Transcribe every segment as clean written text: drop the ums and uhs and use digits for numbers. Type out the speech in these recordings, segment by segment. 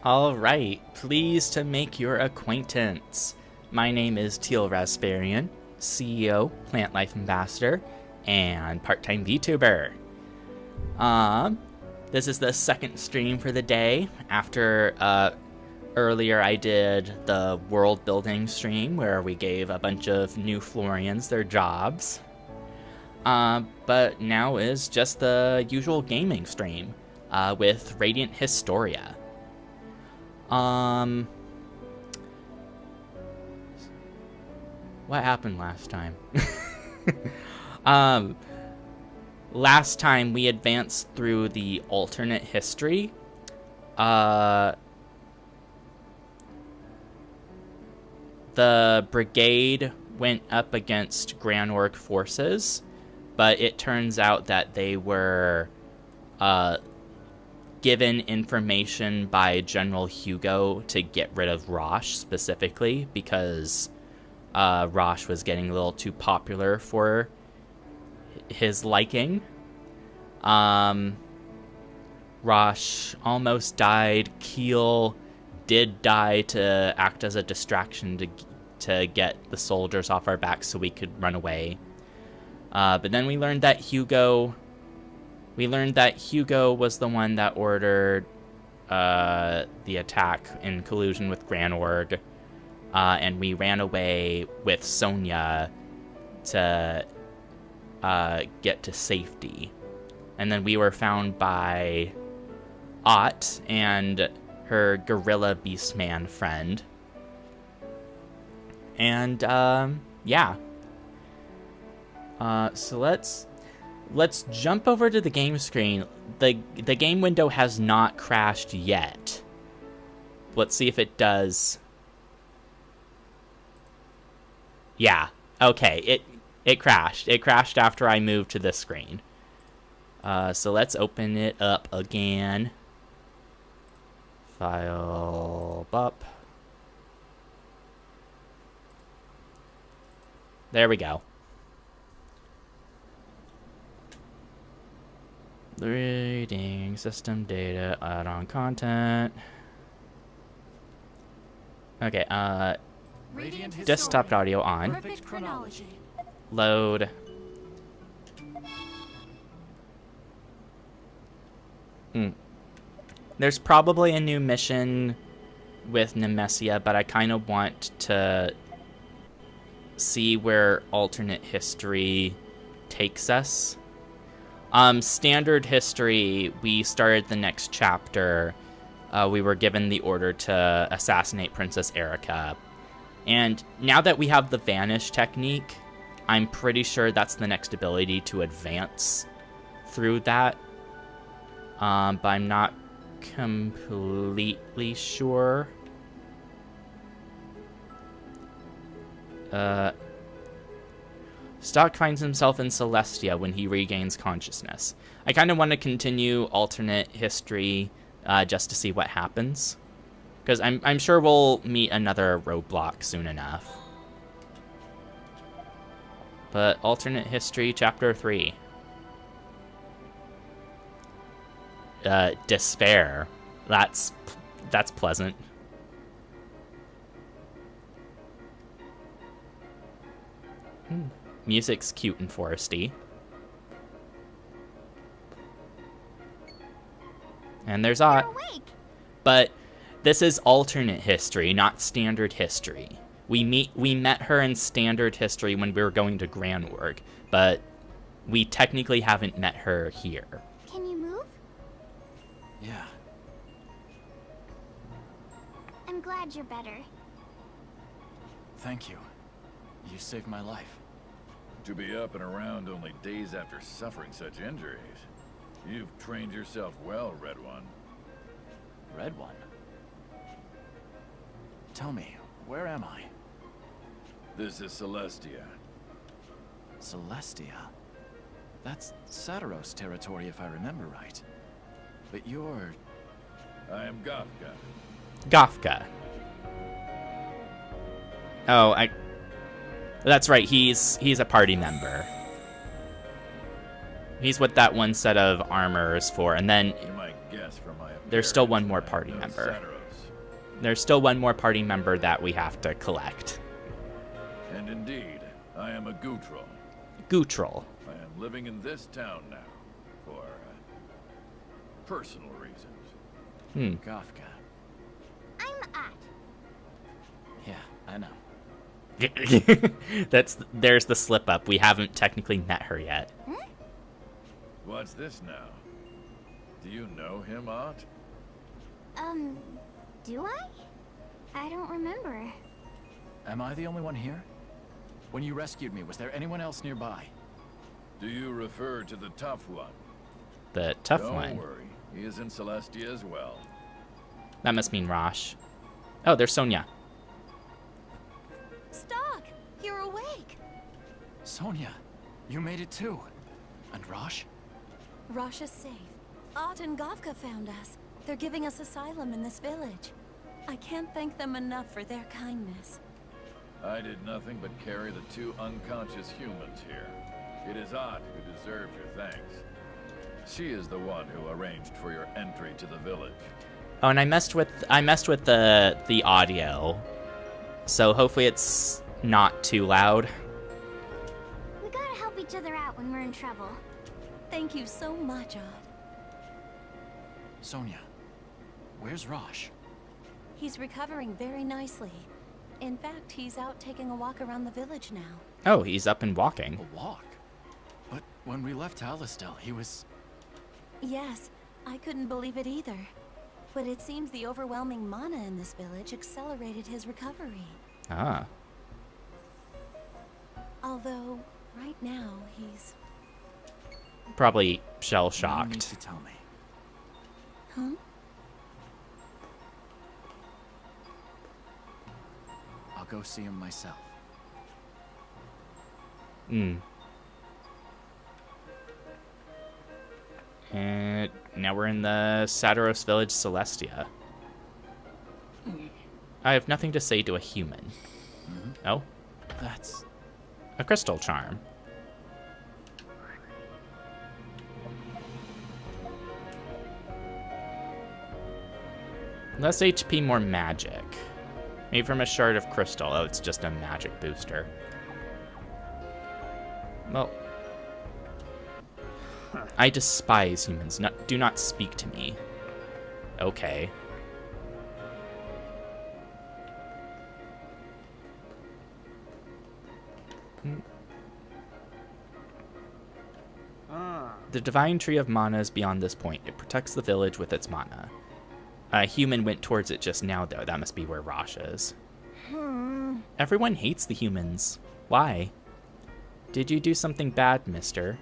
All right, pleased to make your acquaintance. My name is Teal-Rasferian, CEO, Plant Life Ambassador, and part-time Vtuber. This is the second stream for the day. After earlier I did the world building stream where we gave a bunch of new Florians their jobs. But now is just the usual gaming stream with Radiant Historia. What happened last time? Last time we advanced through the alternate history. The brigade went up against Grand Org forces, but it turns out that they were given information by General Hugo to get rid of Rosch specifically because Rosch was getting a little too popular for his liking. Rosch almost died. Keel did die to act as a distraction to get the soldiers off our backs so we could run away. But then we learned that Hugo was the one that ordered the attack in collusion with Grand Org, and we ran away with Sonia to get to safety. And then we were found by Ott and her gorilla beastman friend. And yeah. So let's jump over to the game screen. The game window has not crashed yet. Let's see if it does. Yeah. Okay. It crashed. It crashed after I moved to this screen. So let's open it up again. File up. There we go. Reading system data, add-on content. Okay, desktop audio on. Perfect chronology. Load. There's probably a new mission with Nemesia, but I kind of want to see where alternate history takes us. Standard history, we started the next chapter. We were given the order to assassinate Princess Erica. And now that we have the Vanish technique, I'm pretty sure that's the next ability to advance through that. But I'm not completely sure. Stock finds himself in Celestia when he regains consciousness. I kind of want to continue alternate history just to see what happens. Because I'm sure we'll meet another roadblock soon enough. But alternate history, chapter 3. Despair. That's pleasant. Music's cute and foresty. And there's Ott. But this is alternate history, not standard history. We met her in standard history when we were going to Grand Org, but we technically haven't met her here. Can you move? Yeah. I'm glad you're better. Thank you. You saved my life. To be up and around only days after suffering such injuries. You've trained yourself well, Red One. Red One? Tell me, where am I? This is Celestia. Celestia? That's Satiros territory if I remember right. But you're... I am Gafka. Gafka. Oh, that's right, he's a party member. He's what that one set of armor is for, and then You might guess from my there's still one appearance more that I party know member. Satiros. There's still one more party member that we have to collect. And indeed, I am a Gutrol. Gutrol. I am living in this town now for personal reasons. Kafka. I'm At. Yeah, I know. There's the slip up. We haven't technically met her yet. What's this now? Do you know him, Art? Do I? I don't remember. Am I the only one here? When you rescued me, was there anyone else nearby? Do you refer to the tough one? The tough Don't one. worry, he is in Celestia as well. That must mean Rosch. Oh, there's Sonia. Stock! You're awake! Sonia, you made it too. And Rosch? Rosh is safe. Ott and Govka found us. They're giving us asylum in this village. I can't thank them enough for their kindness. I did nothing but carry the two unconscious humans here. It is Ott who deserves your thanks. She is the one who arranged for your entry to the village. Oh, and I messed with the audio. So hopefully it's not too loud. We gotta help each other out when we're in trouble. Thank you so much, Ott. Sonia, where's Rosch? He's recovering very nicely. In fact, he's out taking a walk around the village now. Oh, he's up and walking. A walk? But when we left Alistel, he was... Yes, I couldn't believe it either. But it seems the overwhelming mana in this village accelerated his recovery. Ah. Although, right now, he's... Probably You need shell-shocked. to tell me. Huh? I'll go see him myself. And now we're in the Sadaros village, Celestia. I have nothing to say to a human. Oh? That's... A crystal charm. Less HP, more magic. Made from a shard of crystal. Oh, it's just a magic booster. Well, I despise humans. Do not speak to me. Okay. The divine tree of mana is beyond this point. It protects the village with its mana. A human went towards it just now, though. That must be where Rosch is. Everyone hates the humans. Why? Did you do something bad, mister?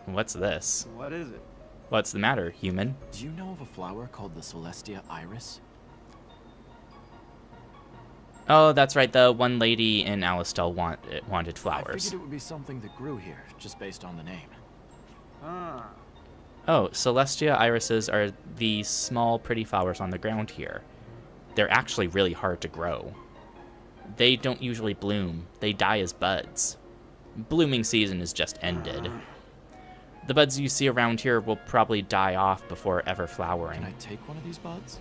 What's this? What is it? What's the matter, human? Do you know of a flower called the Celestia Iris? Oh, that's right. The one lady in Alistel wanted I flowers. figured it would be something that grew here, just based on the name. Ah, Oh, Celestia irises are these small, pretty flowers on the ground here. They're actually really hard to grow. They don't usually bloom. They die as buds. Blooming season is just ended. The buds you see around here will probably die off before ever flowering. Can I take one of these buds?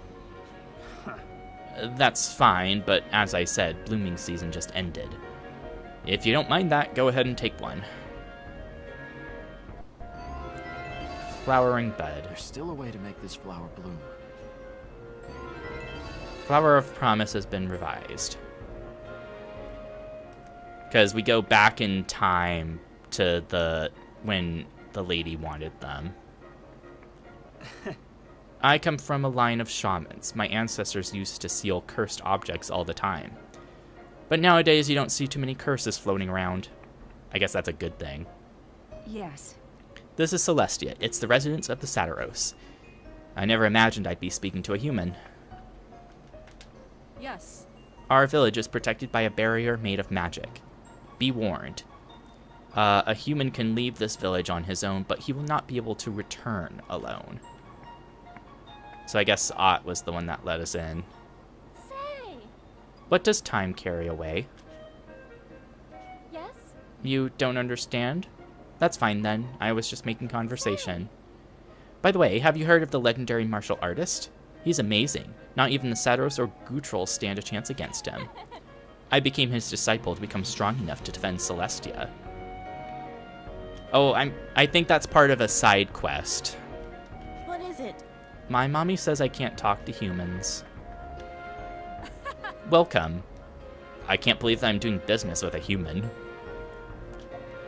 That's fine, but as I said, blooming season just ended. If you don't mind that, go ahead and take one. Flowering bud. There's still a way to make this flower bloom. Flower of Promise has been revised. Because we go back in time to when the lady wanted them. I come from a line of shamans. My ancestors used to seal cursed objects all the time. But nowadays you don't see too many curses floating around. I guess that's a good thing. Yes. This is Celestia. It's the residence of the Sadaros. I never imagined I'd be speaking to a human. Yes. Our village is protected by a barrier made of magic. Be warned. A human can leave this village on his own, but he will not be able to return alone. So I guess Ott was the one that let us in. Say, What does time carry away? yes? You don't understand? That's fine then. I was just making conversation. By the way, have you heard of the legendary martial artist? He's amazing. Not even the Satyros or Gutrol stand a chance against him. I became his disciple to become strong enough to defend Celestia. Oh, I think that's part of a side quest. What is it? My mommy says I can't talk to humans. Welcome. I can't believe that I'm doing business with a human.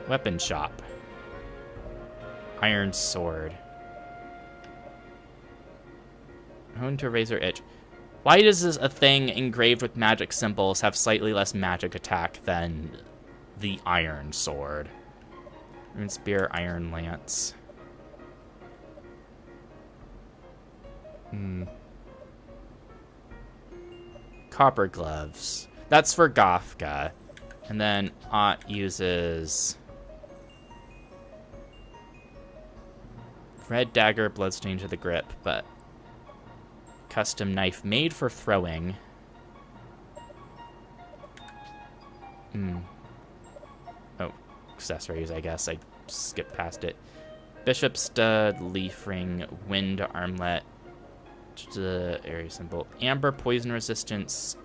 Weapon shop. Iron sword. Honed to razor edge. Why does this a thing engraved with magic symbols have slightly less magic attack than the iron sword? Rune spear, iron lance. Copper gloves. That's for Gothka. And then Ott uses red dagger, bloodstain to the grip, but custom knife made for throwing. Oh, accessories, I guess. I skipped past it. Bishop stud, leaf ring, wind armlet, the area symbol. Amber poison resistance.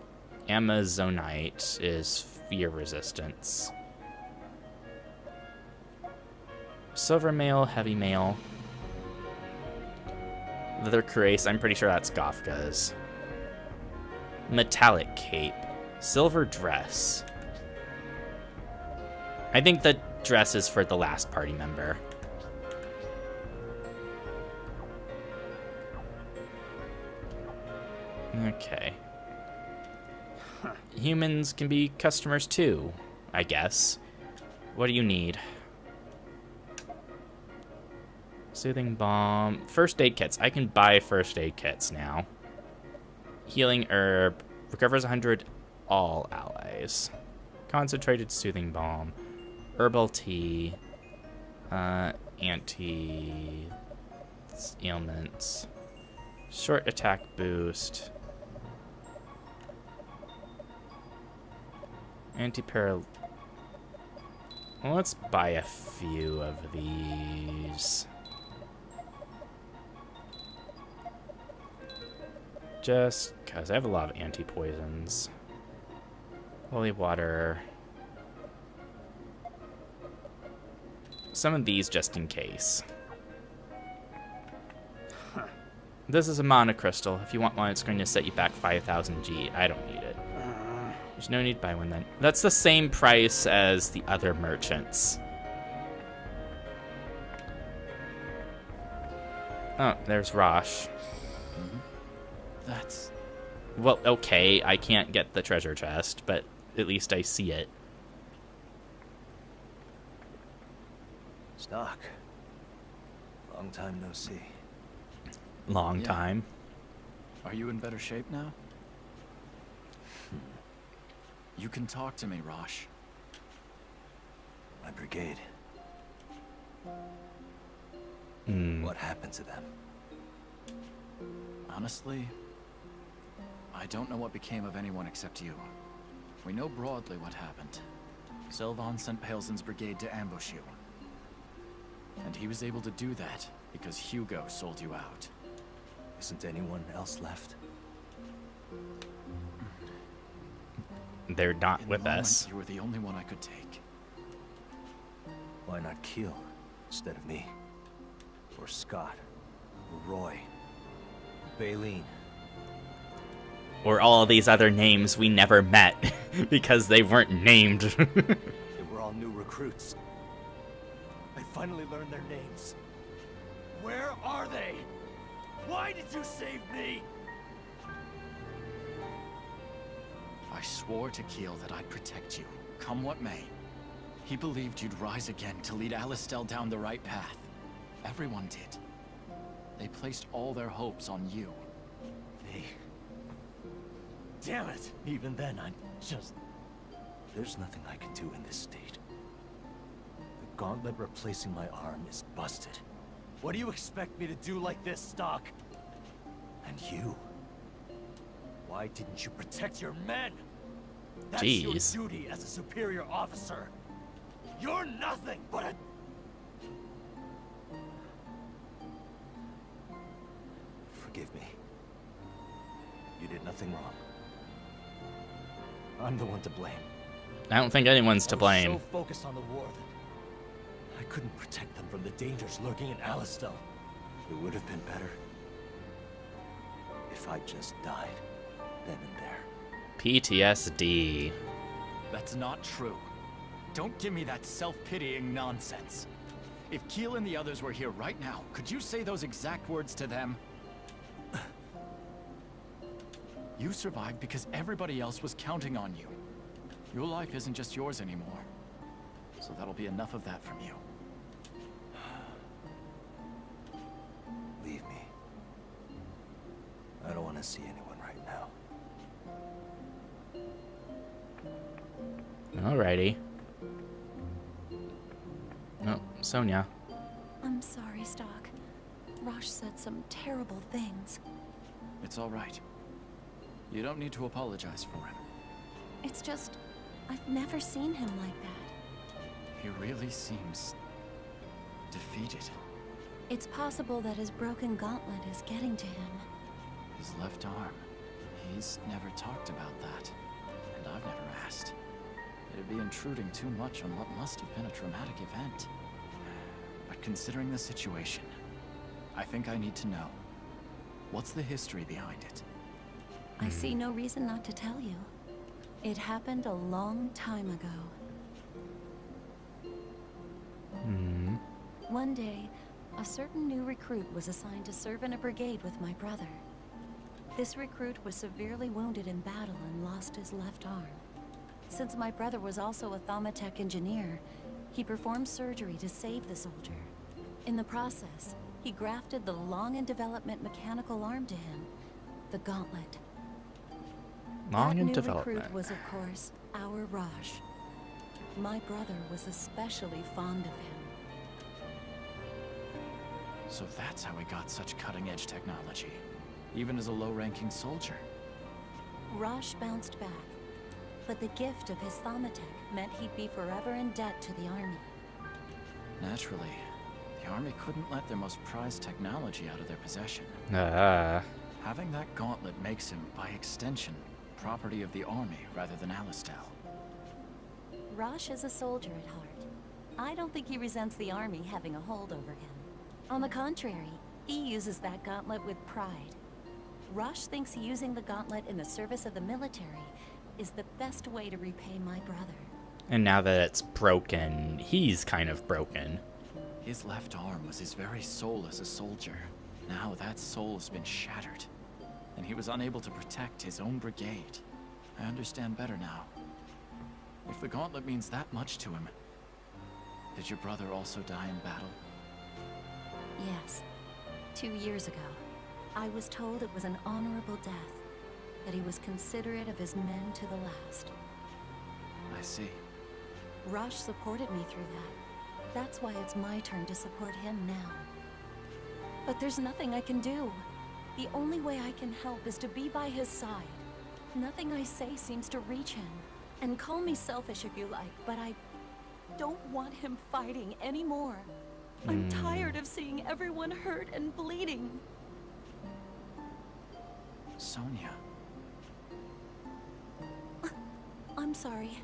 Amazonite is fear resistance. Silver mail, heavy mail. Leather cuirass, I'm pretty sure that's Gothka's. Metallic cape. Silver dress. I think the dress is for the last party member. Okay. Humans can be customers too, I guess. What do you need? Soothing balm. First aid kits. I can buy first aid kits now. Healing herb. Recovers 100 all allies. Concentrated soothing balm. Herbal tea. Anti ailments. Short attack boost. Anti-paral... Well, let's buy a few of these. Just because I have a lot of anti-poisons. Holy water. Some of these just in case. This is a mana crystal. If you want one, it's going to set you back 5,000 G. I don't need it. There's no need to buy one then. That's the same price as the other merchants. Oh, there's Rosch. That's... Well, okay, I can't get the treasure chest, but at least I see it. Stock. Long time no see. Long Yeah. time. Are you in better shape now? You can talk to me, Rosch. My brigade. What happened to them? Honestly, I don't know what became of anyone except you. We know broadly what happened. Sylvan sent Paleson's brigade to ambush you. And he was able to do that because Hugo sold you out. Isn't anyone else left? They're not In the with moment, us. You were the only one I could take. Why not Keel instead of me? Or Scott? Or Roy? Or Baleen? Or all these other names we never met because they weren't named. They were all new recruits. I finally learned their names. Where are they? Why did you save me? I swore to Keel that I'd protect you, come what may. He believed you'd rise again to lead Alistel down the right path. Everyone did. They placed all their hopes on you. They... Damn it! Even then, I'm just... There's nothing I can do in this state. The gauntlet replacing my arm is busted. What do you expect me to do like this, Stock? And you? Why didn't you protect your men? That's Jeez. your duty as a superior officer. You're nothing but a... Forgive me. You did nothing wrong. I'm the one to blame. I don't think anyone's to I blame. was so focused on the war that I couldn't protect them from the dangers lurking in Alistel. It would have been better if I just died then and there. PTSD. That's not true. Don't give me that self-pitying nonsense. If Keel and the others were here right now, could you say those exact words to them? You survived because everybody else was counting on you. Your life isn't just yours anymore. So that'll be enough of that from you. Leave me. I don't want to see anyone right now. Alrighty. Oh, Sonia. I'm sorry, Stock. Rosch said some terrible things. It's all right. You don't need to apologize for him. It's just, I've never seen him like that. He really seems defeated. It's possible that his broken gauntlet is getting to him. His left arm. He's never talked about that. And I've never asked. It'd be intruding too much on what must have been a traumatic event. But considering the situation, I think I need to know. What's the history behind it? I see no reason not to tell you. It happened a long time ago. One day, a certain new recruit was assigned to serve in a brigade with my brother. This recruit was severely wounded in battle and lost his left arm. Since my brother was also a Thaumatech engineer, he performed surgery to save the soldier. In the process, he grafted the long-in-development mechanical arm to him, the gauntlet. Long in That new development. recruit was, of course, our Rosch. My brother was especially fond of him. So that's how he got such cutting-edge technology, even as a low-ranking soldier. Rosch bounced back, but the gift of his Thaumatech meant he'd be forever in debt to the army. Naturally, the army couldn't let their most prized technology out of their possession. Having that gauntlet makes him, by extension, property of the army rather than Alistel. Rosch is a soldier at heart. I don't think he resents the army having a hold over him. On the contrary, he uses that gauntlet with pride. Rosch thinks using the gauntlet in the service of the military is the best way to repay my brother. And now that it's broken, he's kind of broken. His left arm was his very soul as a soldier. Now that soul has been shattered, and he was unable to protect his own brigade. I understand better now. If the gauntlet means that much to him, did your brother also die in battle? Yes. 2 years ago, I was told it was an honorable death, that he was considerate of his men to the last. I see. Rosch supported me through that. That's why it's my turn to support him now. But there's nothing I can do. The only way I can help is to be by his side. Nothing I say seems to reach him. And call me selfish if you like, but I don't want him fighting anymore. I'm tired of seeing everyone hurt and bleeding. Sonia. I'm sorry.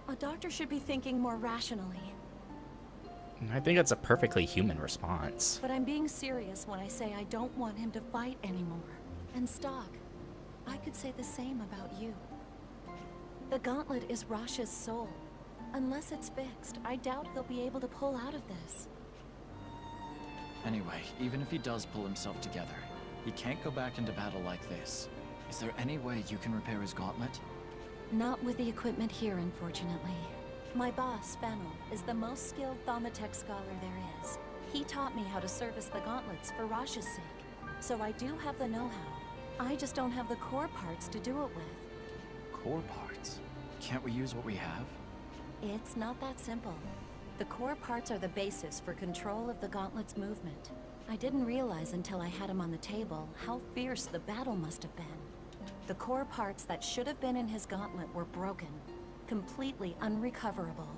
A doctor should be thinking more rationally. I think it's a perfectly human response. But I'm being serious when I say I don't want him to fight anymore. And Stock, I could say the same about you. The gauntlet is Rosh's soul. Unless it's fixed, I doubt he'll be able to pull out of this. Anyway, even if he does pull himself together, he can't go back into battle like this. Is there any way you can repair his gauntlet? Not with the equipment here, unfortunately. My boss, Fennel, is the most skilled Thaumatech scholar there is. He taught me how to service the gauntlets for Rosh's sake, so I do have the know-how. I just don't have the core parts to do it with. Core parts? Can't we use what we have? It's not that simple. The core parts are the basis for control of the gauntlet's movement. I didn't realize until I had him on the table how fierce the battle must have been. The core parts that should have been in his gauntlet were broken, completely unrecoverable.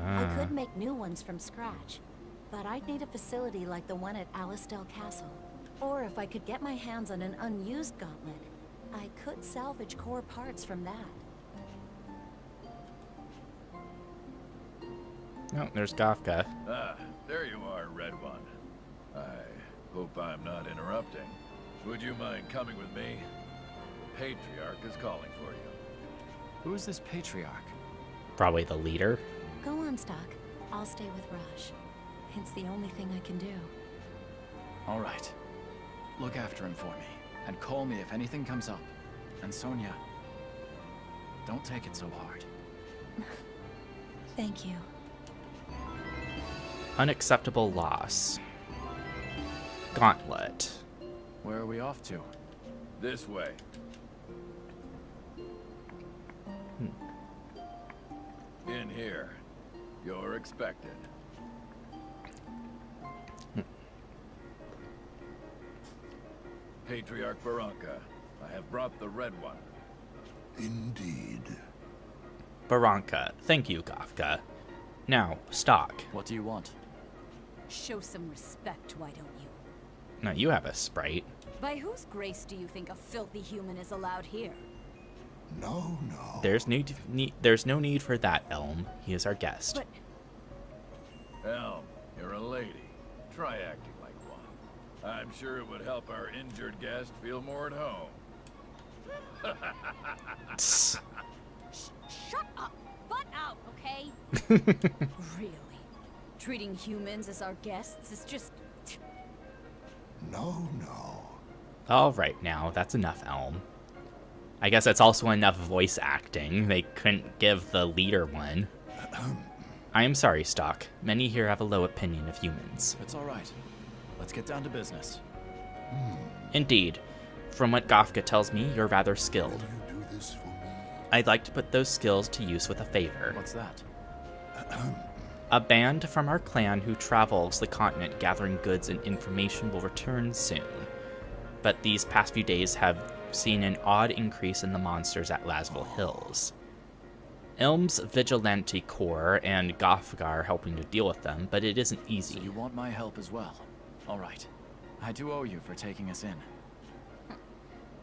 I could make new ones from scratch, but I'd need a facility like the one at Alistel Castle. Or if I could get my hands on an unused gauntlet, I could salvage core parts from that. Oh, there's Gafka. Ah, there you are, Red One. I hope I'm not interrupting. Would you mind coming with me? Patriarch is calling for you. Who is this Patriarch? Probably the leader. Go on, Stock. I'll stay with Rosch. It's the only thing I can do. All right. Look after him for me, and call me if anything comes up. And Sonia, don't take it so hard. Thank you. Unacceptable loss. Gauntlet. Where are we off to? This way. In here. You're expected. Patriarch Barranca, I have brought the Red One. Indeed. Barranca. Thank you, Gafka. Now, Stock. What do you want? Show some respect, why don't you? Now, you have a sprite. By whose grace do you think a filthy human is allowed here? No, no. There's no need for that, Elm. He is our guest. But Elm, you're a lady. Try acting like one. I'm sure it would help our injured guest feel more at home. shut up! Butt out, okay? Really? Treating humans as our guests is just... No, no. All right, now, that's enough, Elm. I guess that's also enough voice acting. They couldn't give the leader one. I am sorry, Stock. Many here have a low opinion of humans. It's all right. Let's get down to business. Indeed. From what Gafka tells me, you're rather skilled. Will you do this for me? I'd like to put those skills to use with a favor. What's that? A band from our clan who travels the continent gathering goods and information will return soon. But these past few days have seen an odd increase in the monsters at Lasville Hills. Ilm's vigilante corps and Gafka are helping to deal with them, but it isn't easy. So you want my help as well? All right. I do owe you for taking us in.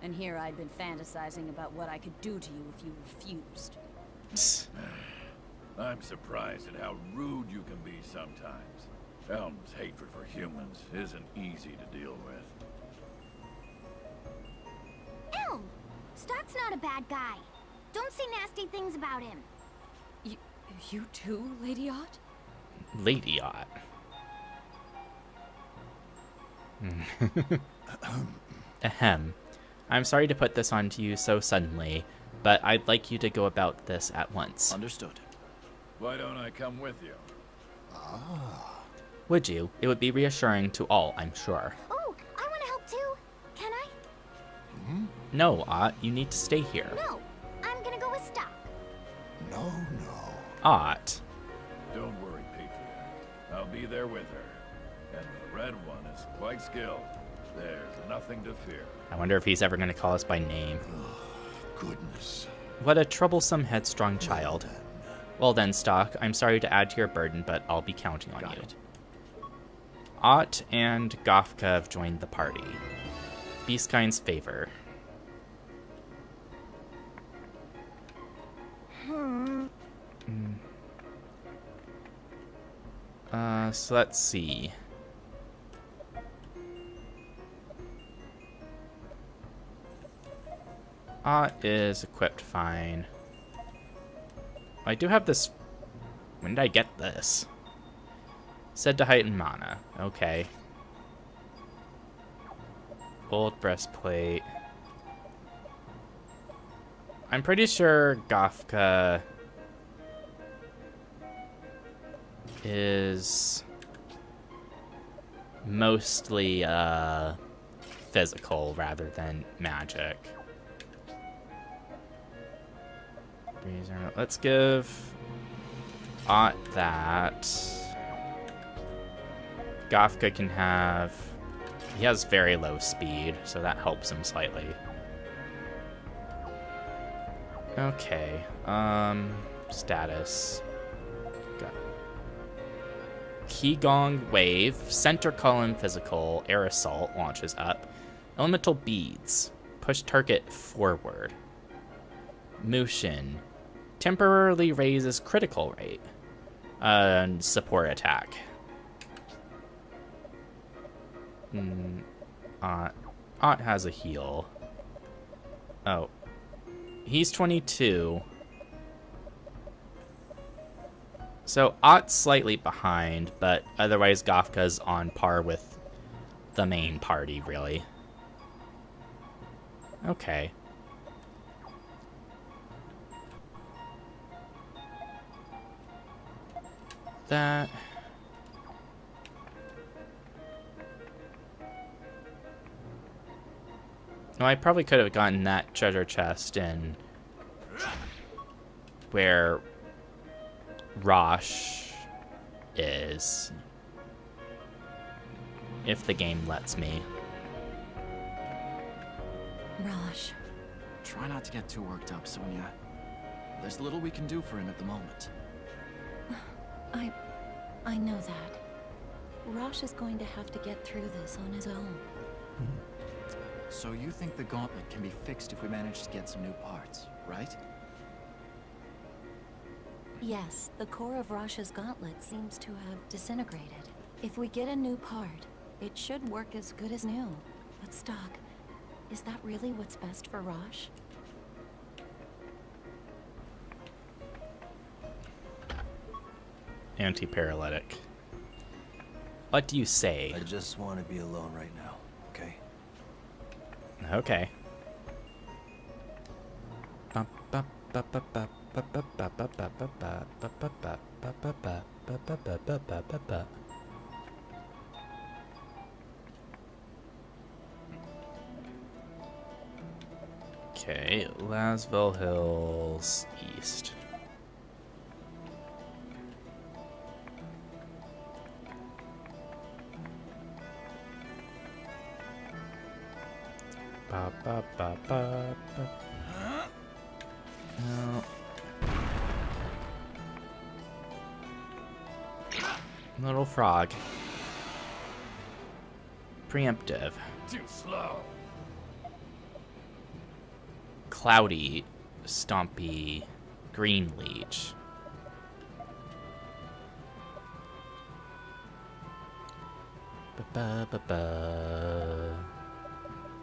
And here I'd been fantasizing about what I could do to you if you refused. I'm surprised at how rude you can be sometimes. Elm's hatred for humans isn't easy to deal with. Elm! Stock's not a bad guy. Don't say nasty things about him. You too, Lady Ott? Lady Ott. Ahem. I'm sorry to put this onto you so suddenly, but I'd like you to go about this at once. Understood. Why don't I come with you? Would you? It would be reassuring to all, I'm sure. Oh, I want to help too. Can I? No, Ott, you need to stay here. No, I'm gonna go with Stock. No, no. Ott. Don't worry, Patriarch. I'll be there with her. And the Red One is quite skilled. There's nothing to fear. I wonder if he's ever going to call us by name. Goodness. What a troublesome, headstrong child. Well then, Stock, I'm sorry to add to your burden, but I'll be counting on Got you. it. Ott and Gafka have joined the party. Beastkind's favor. So let's see. Ott is equipped fine. I do have this. When did I get this? Said to heighten mana. Okay. Gold breastplate. I'm pretty sure Gafka is mostly physical rather than magic. Let's give Ott that. Gafka can have... He has very low speed, so that helps him slightly. Okay, status. Got Qigong Wave, Center Column Physical, Air Assault launches up. Elemental Beads, push target forward. Mushin, temporarily raises critical rate. Support attack. Ott has a heal. Oh. He's 22. So Ott's slightly behind, but otherwise Gofka's on par with the main party, really. Okay. That... No, I probably could have gotten that treasure chest in where Rosch is, if the game lets me. Rosch. Try not to get too worked up, Sonia. There's little we can do for him at the moment. I know that. Rosch is going to have to get through this on his own. So you think the gauntlet can be fixed if we manage to get some new parts, right? Yes, the core of Rosh's gauntlet seems to have disintegrated. If we get a new part, it should work as good as new. But Stock, is that really what's best for Rosch? Anti-paralytic. What do you say? I just want to be alone right now, okay? Okay. Okay, Lasville Hills East. No. Little frog. Preemptive. Too slow. Cloudy, stompy, green leech. Ba ba ba.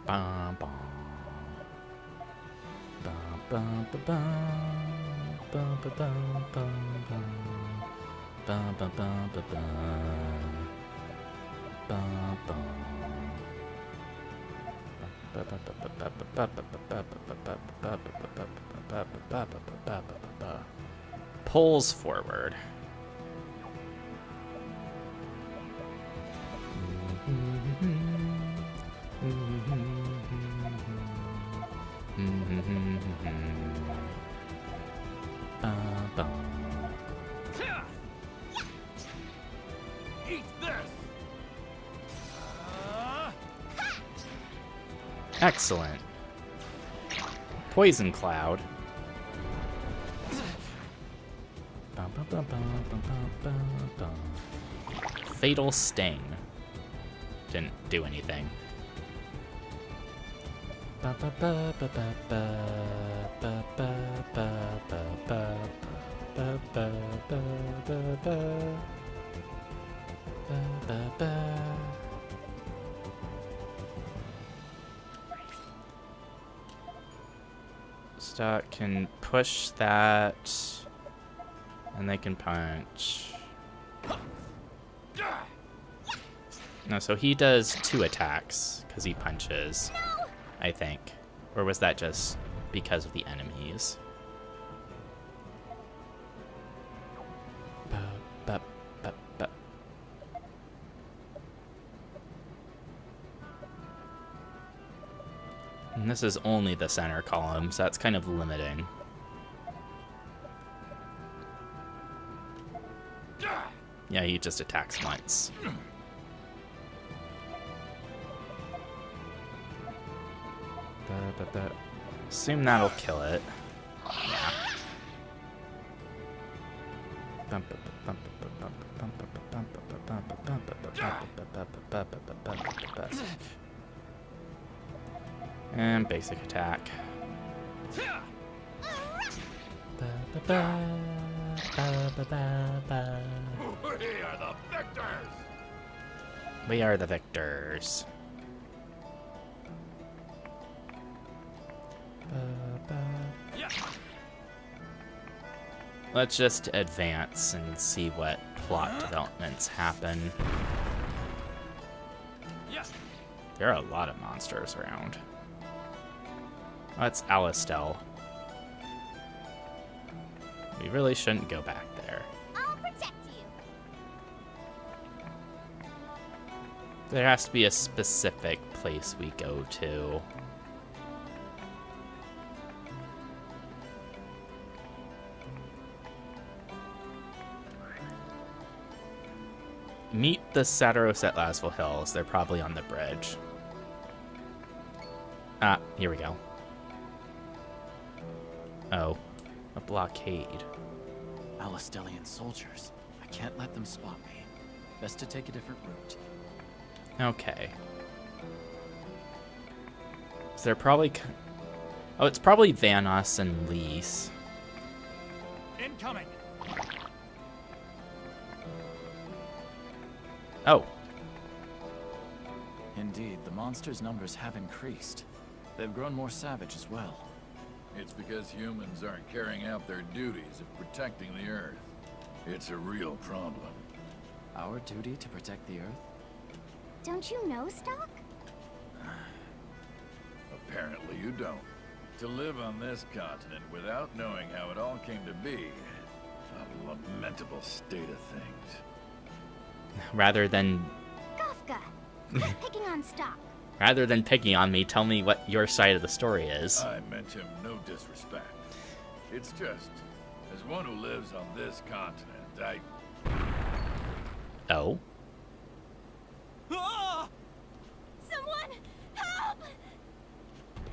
Bum bum. Bum bum ba bum. Bum ba bum bum bum. Bum bum bum ba bum. Bum bum. Pulls forward. Eat this. Excellent. Poison cloud. Fatal sting. Didn't do anything. Stock can push that, and they can punch. No, so he does 2 attacks because he punches, I think. Or was that just because of the enemies? And this is only the center column, so that's kind of limiting. Yeah, he just attacks once. Assume that'll kill it. Yeah. And basic attack. We are the victors! We are the victors. Let's just advance and see what plot developments happen. There are a lot of monsters around. Oh, it's Alistel. We really shouldn't go back there. I'll protect you. There has to be a specific place we go to. Meet the Sataros at Laswell Hills. They're probably on the bridge. Ah, here we go. Oh, a blockade. Alistelian soldiers. I can't let them spot me. Best to take a different route. Okay. So they're probably... Oh, it's probably Vanoss and Lys. Incoming! Oh. Indeed, the monsters' numbers have increased. They've grown more savage as well. It's because humans aren't carrying out their duties of protecting the Earth. It's a real problem. Our duty to protect the Earth? Don't you know, Stock? Apparently you don't. To live on this continent without knowing how it all came to be, a lamentable state of things. Rather than Kafka. Quit picking on Stock. Rather than picking on me, tell me what your side of the story is. I meant him no disrespect. It's just, as one who lives on this continent, Oh? Someone help!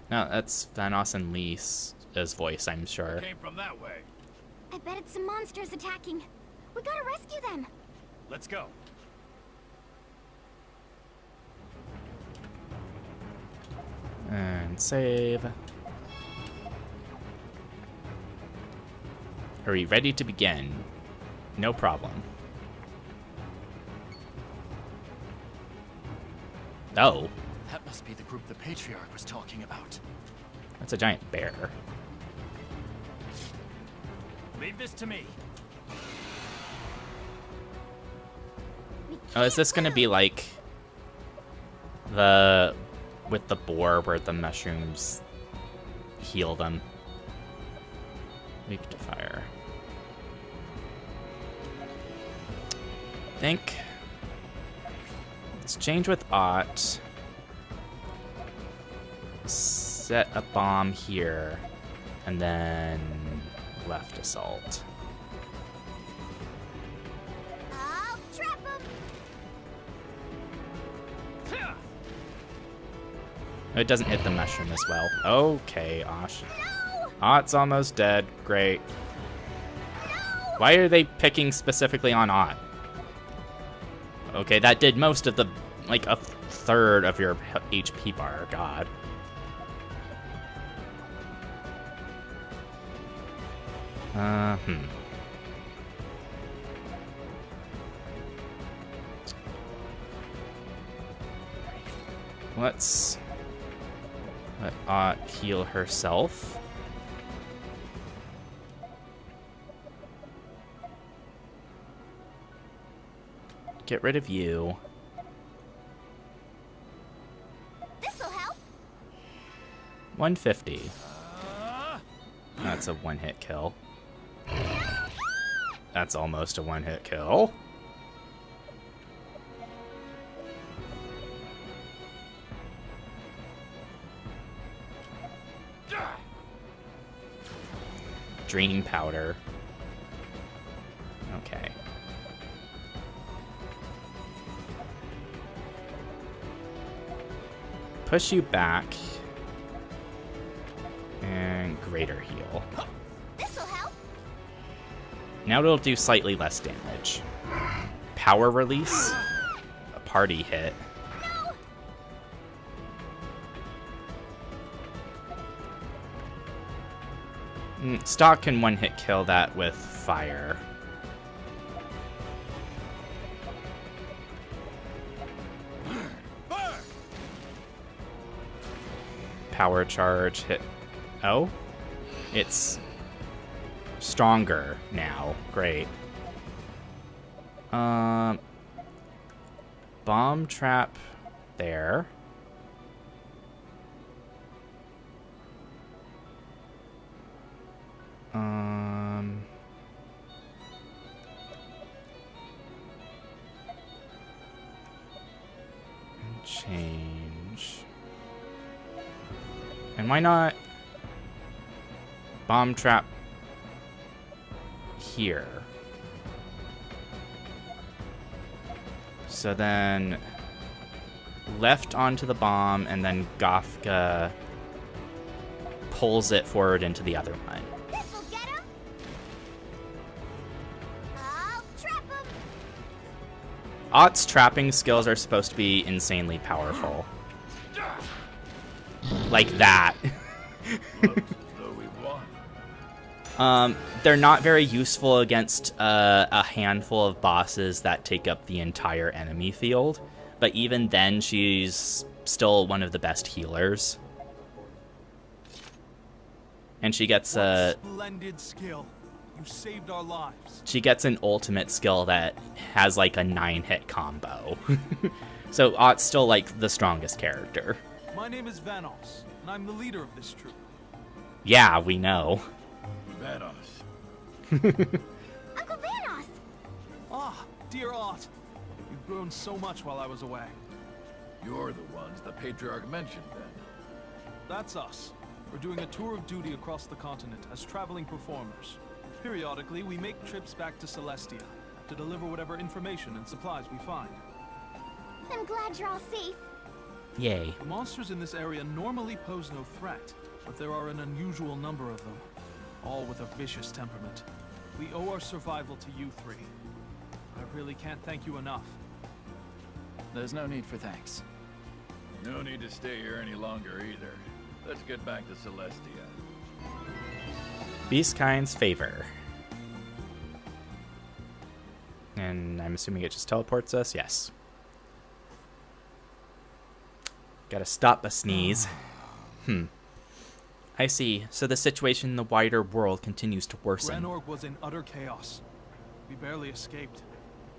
No, that's Vanoss and Lys' voice, I'm sure. came from that way. I bet it's some monsters attacking. We gotta rescue them. Let's go. And save. Are we ready to begin? No problem. Oh, That must be the group the Patriarch was talking about. that's a giant bear. Leave this to me. Oh, is this gonna be like with the boar where the mushrooms heal them? Weak to fire. Think. Let's change with Ott. Set a bomb here, and then left assault. I'll trap them. It doesn't hit the mushroom as well. Okay, Osh. Ott's almost dead. Great. Why are they picking specifically on Ott? Okay, that did most of the, like, a third of your HP bar. God. Let's let Ott heal herself. Get rid of you. This'll help. 150. That's a one-hit kill. That's almost a one-hit kill. Draining powder. Okay. Push you back. And greater heal. This'll help. Now it'll do slightly less damage. Power release. A party hit. Stock can one-hit kill that with fire. Power charge hit. Oh? It's stronger now. Great. Bomb trap there. And change. And why not bomb trap here? So then left onto the bomb, and then Gothka pulls it forward into the other one. This'll get him. I'll trap him. Ott's trapping skills are supposed to be insanely powerful. Like that. They're not very useful against a handful of bosses that take up the entire enemy field, but even then she's still one of the best healers. And she gets a splendid skill. You saved our lives. She gets an ultimate skill that has like a 9-hit combo. So Ott's still like the strongest character. My name is Vanoss, and I'm the leader of this troop. Yeah, we know. Vanoss. Uncle Vanoss. Ah, dear Ott. You've grown so much while I was away. You're the ones the Patriarch mentioned then. That's us. We're doing a tour of duty across the continent as traveling performers. Periodically, we make trips back to Celestia to deliver whatever information and supplies we find. I'm glad you're all safe. Yay. The monsters in this area normally pose no threat, but there are an unusual number of them, all with a vicious temperament. We owe our survival to you three. I really can't thank you enough. There's no need for thanks. No need to stay here any longer either. Let's get back to Celestia. Beastkind's favor. And I'm assuming it just teleports us? Yes. Gotta stop a sneeze. I see. So the situation in the wider world continues to worsen. Granorg was in utter chaos. We barely escaped.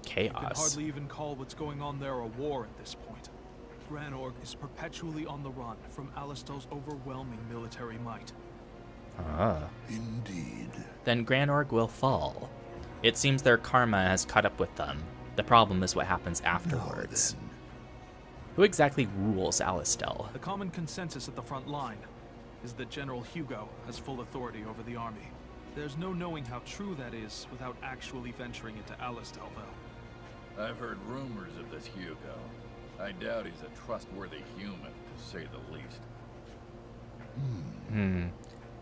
You can Chaos. hardly even call what's going on there a war at this point. Granorg is perpetually on the run from Alistel's overwhelming military might. Ah. Indeed. Then Granorg will fall. It seems their karma has caught up with them. The problem is what happens afterwards. Now then. Who exactly rules Alistel? The common consensus at the front line is that General Hugo has full authority over the army. There's no knowing how true that is without actually venturing into Alistel, though. I've heard rumors of this Hugo. I doubt he's a trustworthy human, to say the least.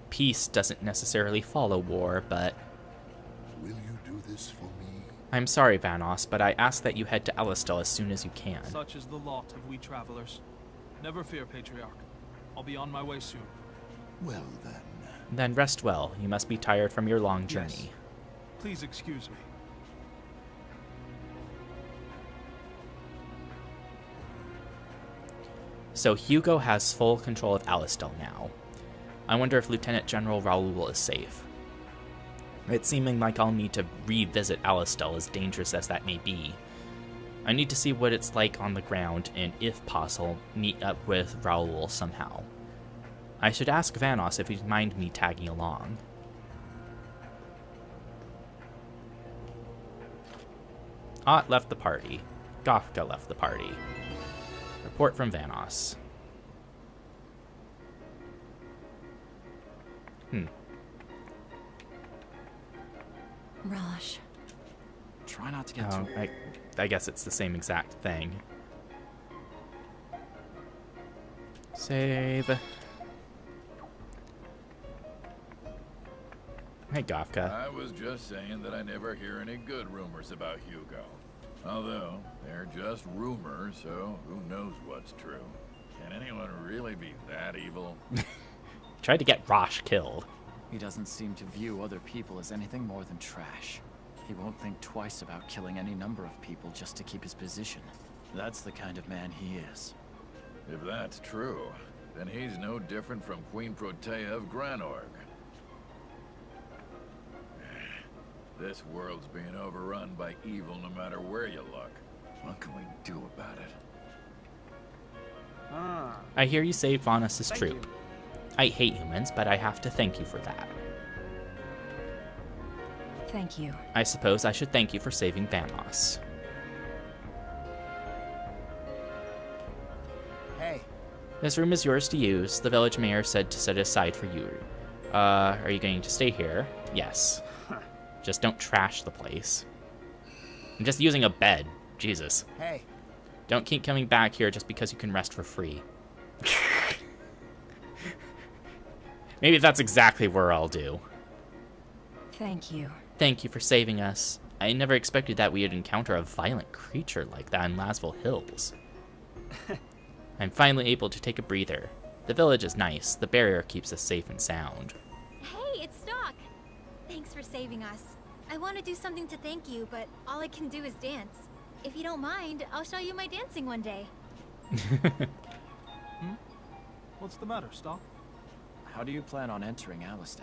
Peace doesn't necessarily follow war, but... Will you do this for me? I'm sorry, Vanoss, but I ask that you head to Alistel as soon as you can. Such is the lot of we travelers. Never fear, Patriarch. I'll be on my way soon. Well then. Then rest well. You must be tired from your long journey. Yes. Please excuse me. So Hugo has full control of Alistel now. I wonder if Lieutenant General Raoul is safe. It's seeming like I'll need to revisit Alistel, as dangerous as that may be. I need to see what it's like on the ground, and if possible, meet up with Raoul somehow. I should ask Vanoss if he'd mind me tagging along. Ott left the party. Gothka left the party. Report from Vanoss. Rosch. Try not to get Oh, too... I guess it's the same exact thing. Save. Hey, Gofka. I was just saying that I never hear any good rumors about Hugo. Although, they're just rumors, so who knows what's true. Can anyone really be that evil? Tried to get Rosch killed. He doesn't seem to view other people as anything more than trash. He won't think twice about killing any number of people just to keep his position. That's the kind of man he is. If that's true, then he's no different from Queen Protea of Granorg. This world's being overrun by evil no matter where you look. What can we do about it? I hear you saved Vanas' troop. I hate humans, but I have to thank you for that. Thank you. I suppose I should thank you for saving Vamos. Hey. This room is yours to use. The village mayor said to set it aside for you. Are you going to stay here? Yes. Just don't trash the place. I'm just using a bed. Jesus. Hey. Don't keep coming back here just because you can rest for free. Maybe that's exactly where I'll do. Thank you. Thank you for saving us. I never expected that we would encounter a violent creature like that in Lasville Hills. I'm finally able to take a breather. The village is nice. The barrier keeps us safe and sound. Hey, it's Doc. Thanks for saving us. I want to do something to thank you, but all I can do is dance. If you don't mind, I'll show you my dancing one day. What's the matter, Stock? How do you plan on entering Alistel?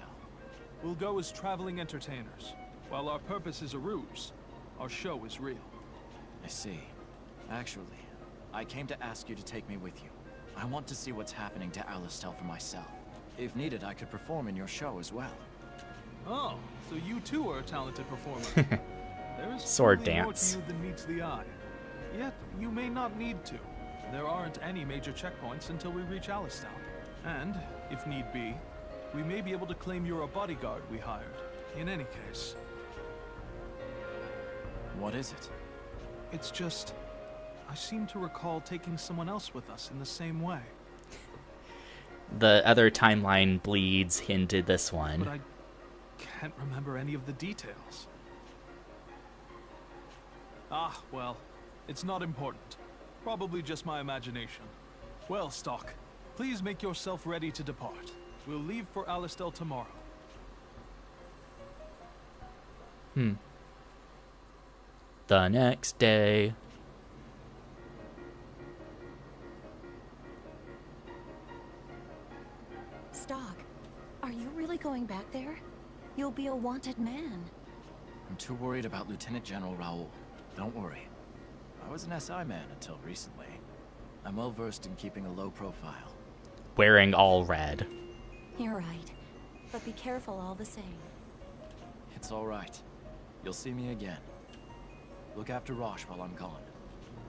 We'll go as traveling entertainers. While our purpose is a ruse, our show is real. I see. Actually, I came to ask you to take me with you. I want to see what's happening to Alistel for myself. If needed, I could perform in your show as well. Oh, so you too are a talented performer. There is Sword certainly more dance. to you than meets the eye. Yet, you may not need to. There aren't any major checkpoints until we reach Alistal. And, if need be, we may be able to claim you're a bodyguard we hired. In any case. What is it? It's just, I seem to recall taking someone else with us in the same way. The other timeline bleeds hinted this But one. I can't remember any of the details. Ah, well, it's not important. Probably just my imagination. Well, Stock, please make yourself ready to depart. We'll leave for Alistel tomorrow. The next day. Stock, are you really going back there? You'll be a wanted man. I'm too worried about Lieutenant General Raoul. Don't worry. I was an SI man until recently. I'm well versed in keeping a low profile. Wearing all red. You're right. But be careful all the same. It's all right. You'll see me again. Look after Rosch while I'm gone.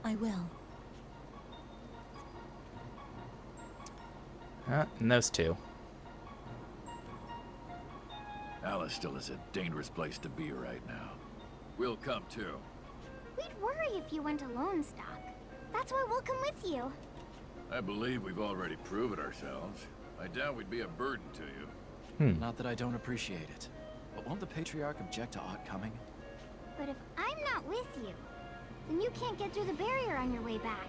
I will. And those two. Alistel is a dangerous place to be right now. We'll come too. We'd worry if you went alone, Stock. That's why we'll come with you. I believe we've already proven ourselves. I doubt we'd be a burden to you. Not that I don't appreciate it. But won't the Patriarch object to Ott coming? But if I'm not with you, then you can't get through the barrier on your way back.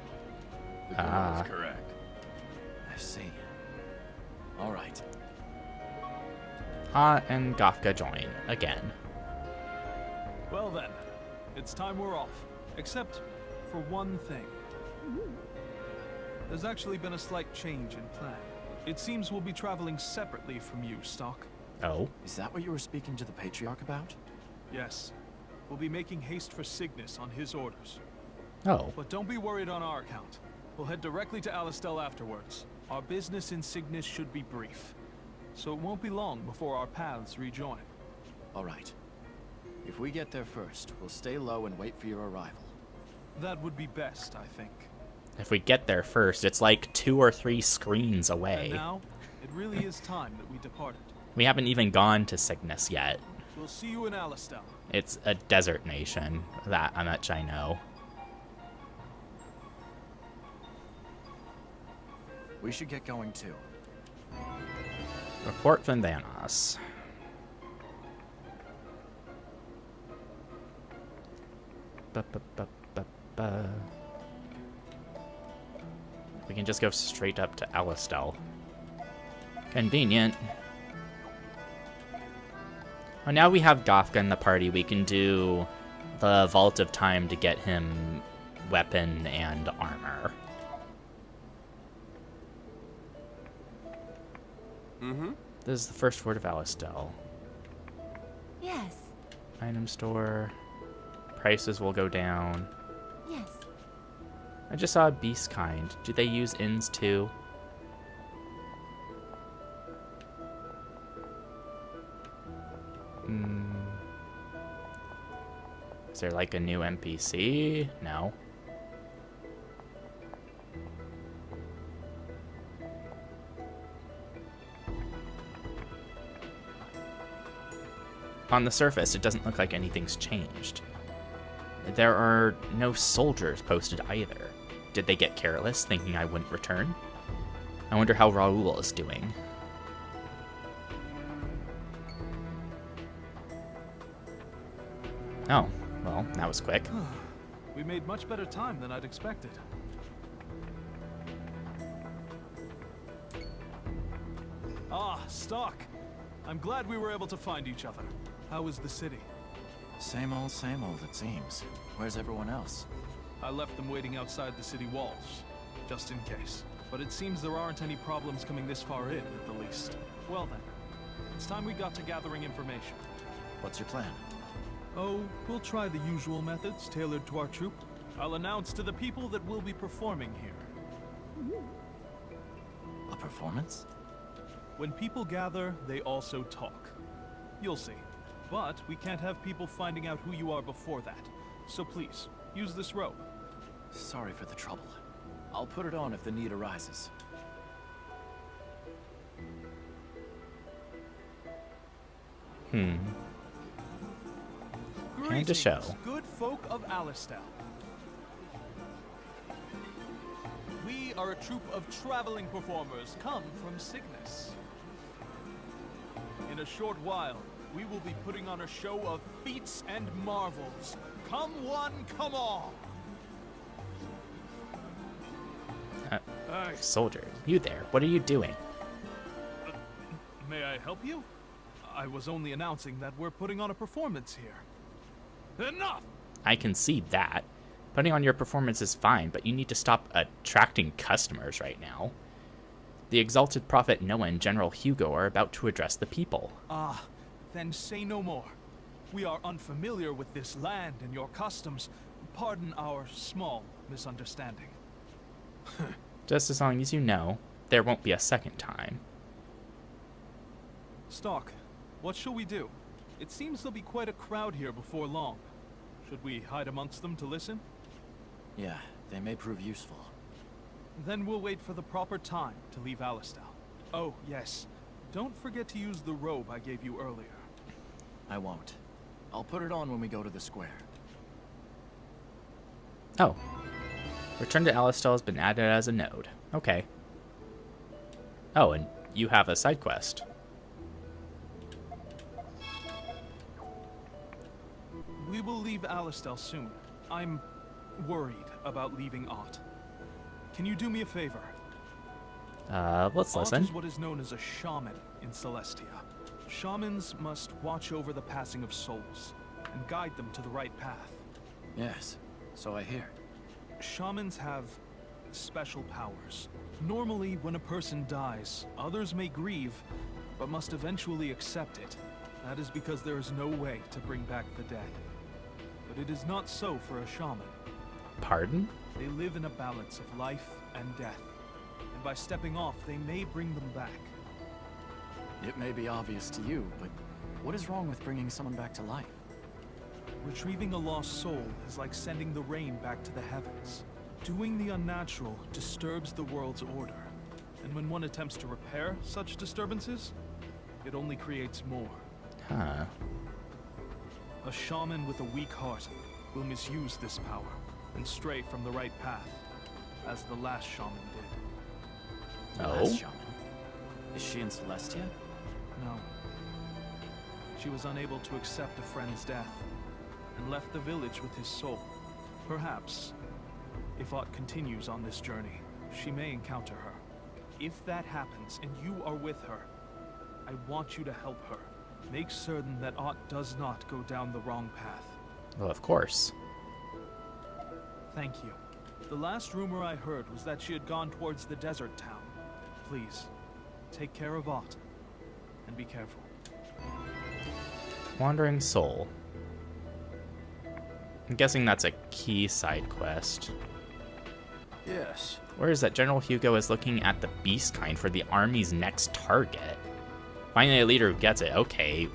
The girl is correct. I see. All right. Ha and Gofka join again. Well then, it's time we're off. Except for one thing. There's actually been a slight change in plan. It seems we'll be traveling separately from you, Stock. Oh. Is that what you were speaking to the Patriarch about? Yes. We'll be making haste for Cygnus on his orders. Oh. But don't be worried on our account. We'll head directly to Alistel afterwards. Our business in Cygnus should be brief. So it won't be long before our paths rejoin. All right. If we get there first, we'll stay low and wait for your arrival. That would be best, I think. If we get there first, it's like 2 or 3 screens And away. now, it really is time that we departed. We haven't even gone to Cygnus yet. We'll see you in Alistel. It's a desert nation. That much I know. We should get going too. Report from Vanoss. We can just go straight up to Alistel. Convenient. Well, now we have Gothka in the party, we can do the Vault of Time to get him weapon and armor. Mm-hmm. This is the first word of Alistel. Yes. Item store. Prices will go down. Yes. I just saw a beast kind. Do they use inns too? Is there like a new NPC? No. On the surface, it doesn't look like anything's changed. There are no soldiers posted either. Did they get careless, thinking I wouldn't return? I wonder how Raoul is doing. Oh, well, that was quick. We made much better time than I'd expected. Ah, Stock. I'm glad we were able to find each other. How is the city? Same old, it seems. Where's everyone else? I left them waiting outside the city walls, just in case. But it seems there aren't any problems coming this far in, at the least. Well then, it's time we got to gathering information. What's your plan? Oh, we'll try the usual methods tailored to our troupe. I'll announce to the people that we'll be performing here. A performance? When people gather, they also talk. You'll see. But we can't have people finding out who you are before that. So please, use this robe. Sorry for the trouble. I'll put it on if the need arises. And to Greetings, show. good folk of Alistel. We are a troupe of traveling performers come from Cygnus. In a short while, we will be putting on a show of feats and marvels. Come one, come all! Soldier, you there? What are you doing? May I help you? I was only announcing that we're putting on a performance here. Enough! I can see that. Putting on your performance is fine, but you need to stop attracting customers right now. The exalted prophet Noah and General Hugo are about to address the people. Ah, then say no more. We are unfamiliar with this land and your customs. Pardon our small misunderstanding. Just as long as you know, there won't be a second time. Stock, what shall we do? It seems there'll be quite a crowd here before long. Should we hide amongst them to listen? Yeah, they may prove useful. Then we'll wait for the proper time to leave Alistel. Oh, yes. Don't forget to use the robe I gave you earlier. I won't. I'll put it on when we go to the square. Oh. Return to Alistel has been added as a node. Okay. Oh, and you have a side quest. We will leave Alistel soon. I'm worried about leaving Ott. Can you do me a favor? Let's Ott listen. is what is known as a shaman in Celestia. Shamans must watch over the passing of souls and guide them to the right path. Yes, so I hear. Shamans have special powers. Normally, when a person dies, others may grieve, but must eventually accept it. That is because there is no way to bring back the dead. But it is not so for a shaman. Pardon? They live in a balance of life and death. And by stepping off, they may bring them back. It may be obvious to you, but what is wrong with bringing someone back to life? Retrieving a lost soul is like sending the rain back to the heavens. Doing the unnatural disturbs the world's order. And when one attempts to repair such disturbances, it only creates more. Huh. A shaman with a weak heart will misuse this power and stray from the right path, as the last shaman did. The Oh? last shaman? Is she in Celestia? No. She was unable to accept a friend's death, and left the village with his soul. Perhaps, if Ott continues on this journey, she may encounter her. If that happens and you are with her, I want you to help her. Make certain that Ott does not go down the wrong path. Well, of course. Thank you. The last rumor I heard was that she had gone towards the desert town. Please, take care of Ott, and be careful. Wandering Soul. I'm guessing that's a key side quest. Yes. Where is that? General Hugo is looking at the beast kind for the army's next target. Finally a leader who gets it. Okay.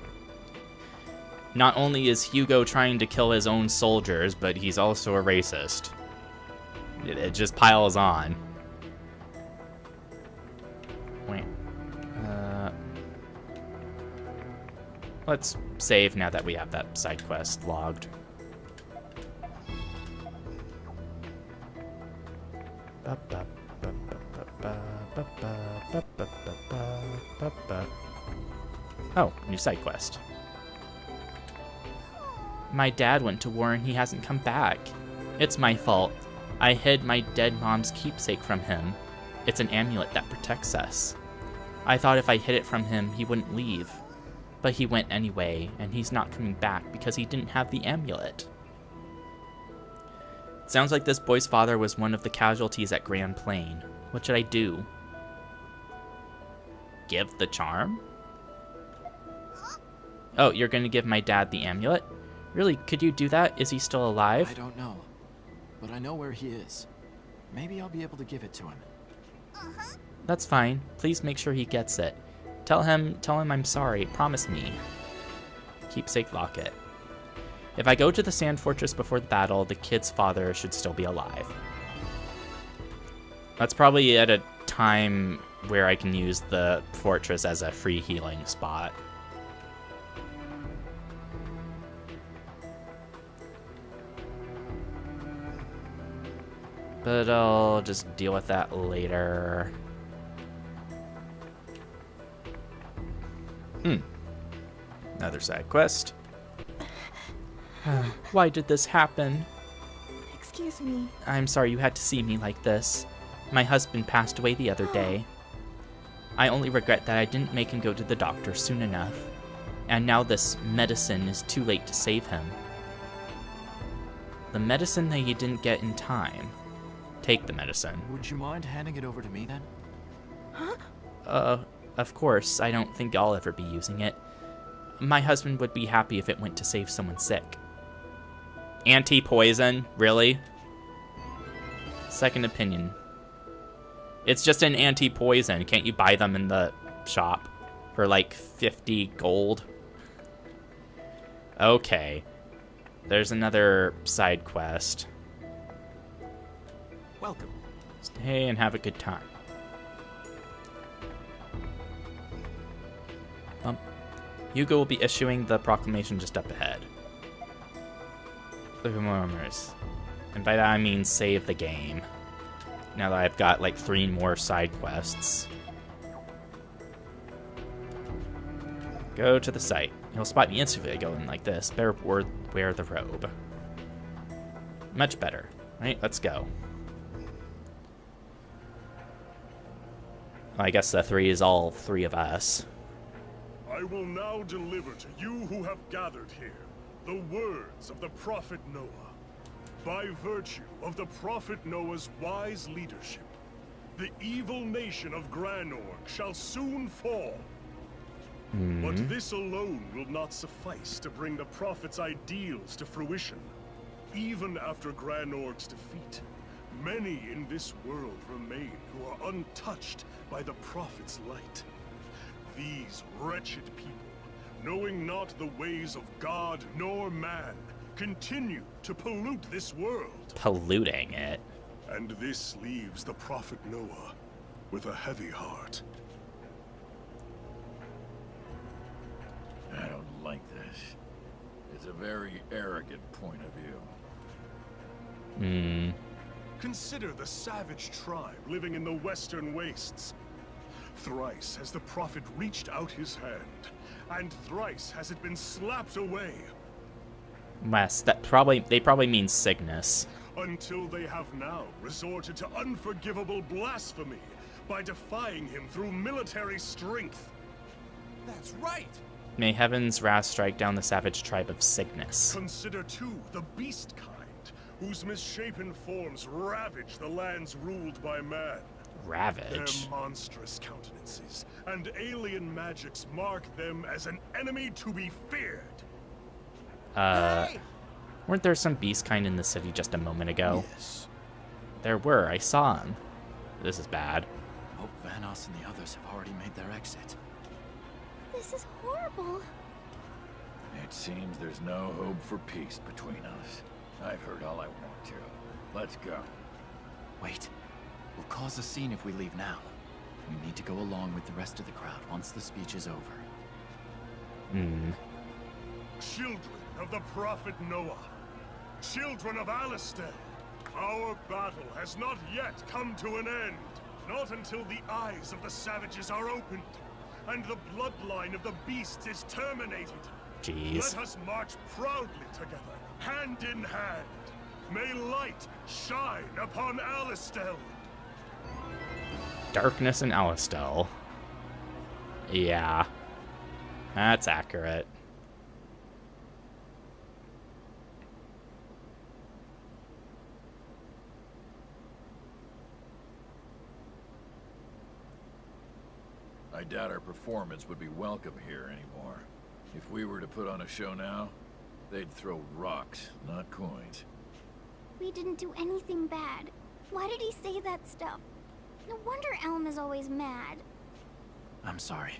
Not only is Hugo trying to kill his own soldiers, but he's also a racist. It just piles on. Wait. Let's save now that we have that side quest logged. Oh, new side quest. My dad went to war and he hasn't come back. It's my fault. I hid my dead mom's keepsake from him. It's an amulet that protects us. I thought if I hid it from him, he wouldn't leave. But he went anyway, and he's not coming back because he didn't have the amulet. Sounds like this boy's father was one of the casualties at Grand Plain. What should I do? Give the charm? Oh, you're gonna give my dad the amulet? Really, could you do that? Is he still alive? I don't know, but I know where he is. Maybe I'll be able to give it to him. That's fine. Please make sure he gets it. Tell him I'm sorry. Promise me. Keepsake locket. If I go to the Sand Fortress before the battle, the kid's father should still be alive. That's probably at a time where I can use the fortress as a free healing spot. But I'll just deal with that later. Another side quest. Why did this happen? Excuse me. I'm sorry you had to see me like this. My husband passed away the other day. I only regret that I didn't make him go to the doctor soon enough. And now this medicine is too late to save him. The medicine that you didn't get in time. Take the medicine. Would you mind handing it over to me then? Huh? Of course. I don't think I'll ever be using it. My husband would be happy if it went to save someone sick. Anti-poison? Really? Second opinion. It's just an anti-poison. Can't you buy them in the shop for like 50 gold? Okay. There's another side quest. Welcome. Stay and have a good time. Hugo will be issuing the proclamation just up ahead. The rumors. And by that I mean save the game. Now that I've got like 3 more side quests. Go to the site. He'll spot me instantly going like this. Better wear the robe. Much better. Right, let's go. Well, I guess the 3 is all 3 of us. I will now deliver to you who have gathered here the words of the Prophet Noah. By virtue of the Prophet Noah's wise leadership, the evil nation of Granorg shall soon fall. But this alone will not suffice to bring the Prophet's ideals to fruition. Even after Granorg's defeat, many in this world remain who are untouched by the Prophet's light. These wretched people, knowing not the ways of God nor man, continue to pollute this world. Polluting it. And this leaves the Prophet Noah with a heavy heart. I don't like this. It's a very arrogant point of view. Consider the savage tribe living in the western wastes. Thrice has the Prophet reached out his hand, and thrice has it been slapped away. West, they probably mean Cygnus. until they have now resorted to unforgivable blasphemy by defying him through military strength. That's right! May heaven's wrath strike down the savage tribe of Cygnus. Consider too the beast kind, whose misshapen forms ravage the lands ruled by man. Ravage? Their monstrous countenances and alien magics mark them as an enemy to be feared. Weren't there some beast kind in the city just a moment ago? Yes. There were, I saw them. This is bad. Hope Vanos and the others have already made their exit. This is horrible. It seems there's no hope for peace between us. I've heard all I want to. Let's go. Wait. We'll cause a scene if we leave now. We need to go along with the rest of the crowd once the speech is over. Children of the Prophet Noah, children of Alistel, our battle has not yet come to an end. Not until the eyes of the savages are opened, and the bloodline of the beasts is terminated. Jeez. Let us march proudly together, hand in hand. May light shine upon Alistel. Darkness in Alistel. Yeah. That's accurate. I doubt our performance would be welcome here anymore. If we were to put on a show now, they'd throw rocks, not coins. We didn't do anything bad. Why did he say that stuff? No wonder Elm is always mad. I'm sorry.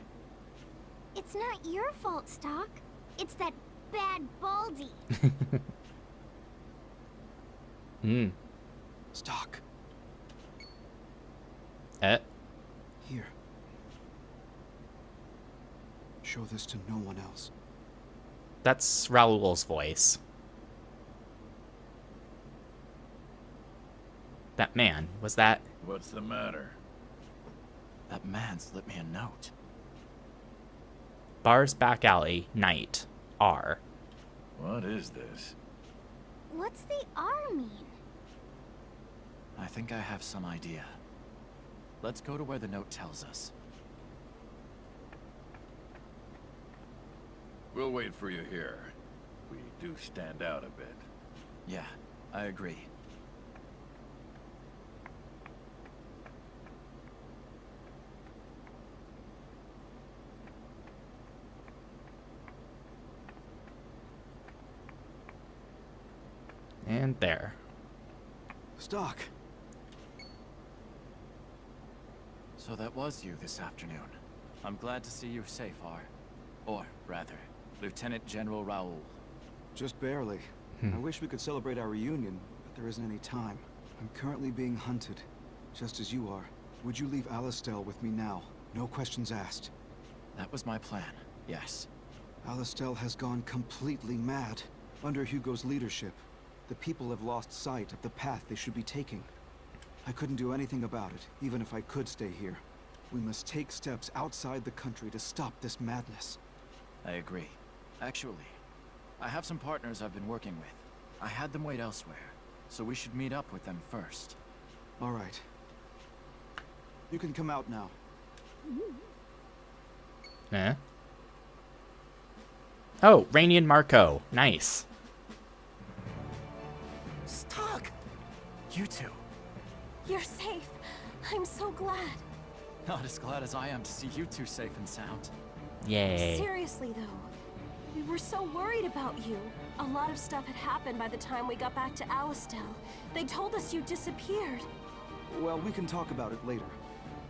It's not your fault, Stock. It's that bad Baldy. Stock. Here. Show this to no one else. That's Raoul's voice. That man, was that? What's the matter? That man slipped me a note. Bar's back alley, night, R. What is this? What's the R mean? I think I have some idea. Let's go to where the note tells us. We'll wait for you here. We do stand out a bit. Yeah, I agree. And there. Stock. So that was you this afternoon. I'm glad to see you're safe, R. Or, rather, Lieutenant General Raoul. Just barely. I wish we could celebrate our reunion, but there isn't any time. I'm currently being hunted, just as you are. Would you leave Alistel with me now? No questions asked. That was my plan, yes. Alistel has gone completely mad. Under Hugo's leadership, the people have lost sight of the path they should be taking. I couldn't do anything about it, even if I could stay here. We must take steps outside the country to stop this madness. I agree. Actually, I have some partners I've been working with. I had them wait elsewhere, so we should meet up with them first. All right. You can come out now. Eh? Oh, Rainey and Marco. Nice. Stock! You two. You're safe. I'm so glad. Not as glad as I am to see you two safe and sound. Yay. Seriously, though. We were so worried about you. A lot of stuff had happened by the time we got back to Alistel. They told us you disappeared. Well, we can talk about it later.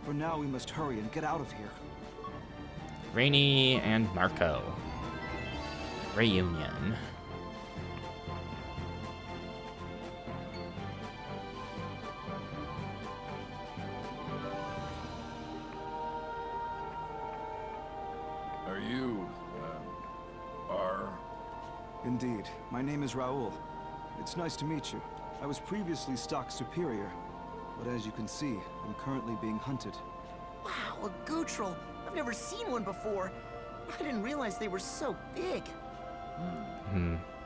For now, we must hurry and get out of here. Rainey and Marco. Reunion. Are you, R? Indeed. My name is Raoul. It's nice to meet you. I was previously Stock's superior, but as you can see, I'm currently being hunted. Wow, a Gutril! I've never seen one before. I didn't realize they were so big.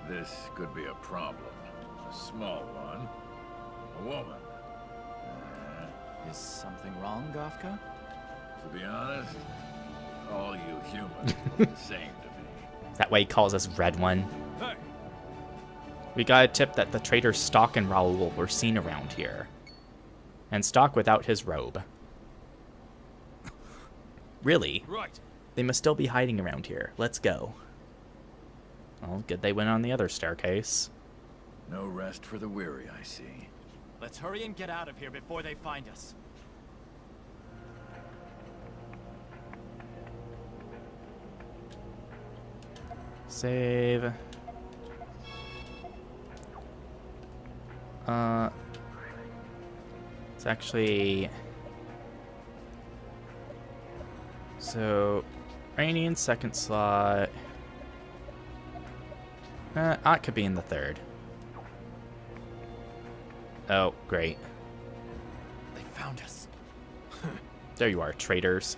This could be a problem. A small one. A woman. Is something wrong, Gofka? To be honest, all you humans are the same to me. That way he calls us Red One. Hey, We got a tip that the traitors Stock and Raoul were seen around here. And Stock without his robe. Really? right. They must still be hiding around here. Let's go. Well, good they went on the other staircase. No rest for the weary, I see. Let's hurry and get out of here before they find us. Save. It's actually... So, Rainy in second slot. Ott could be in the third. Oh, great. They found us. There you are, traitors.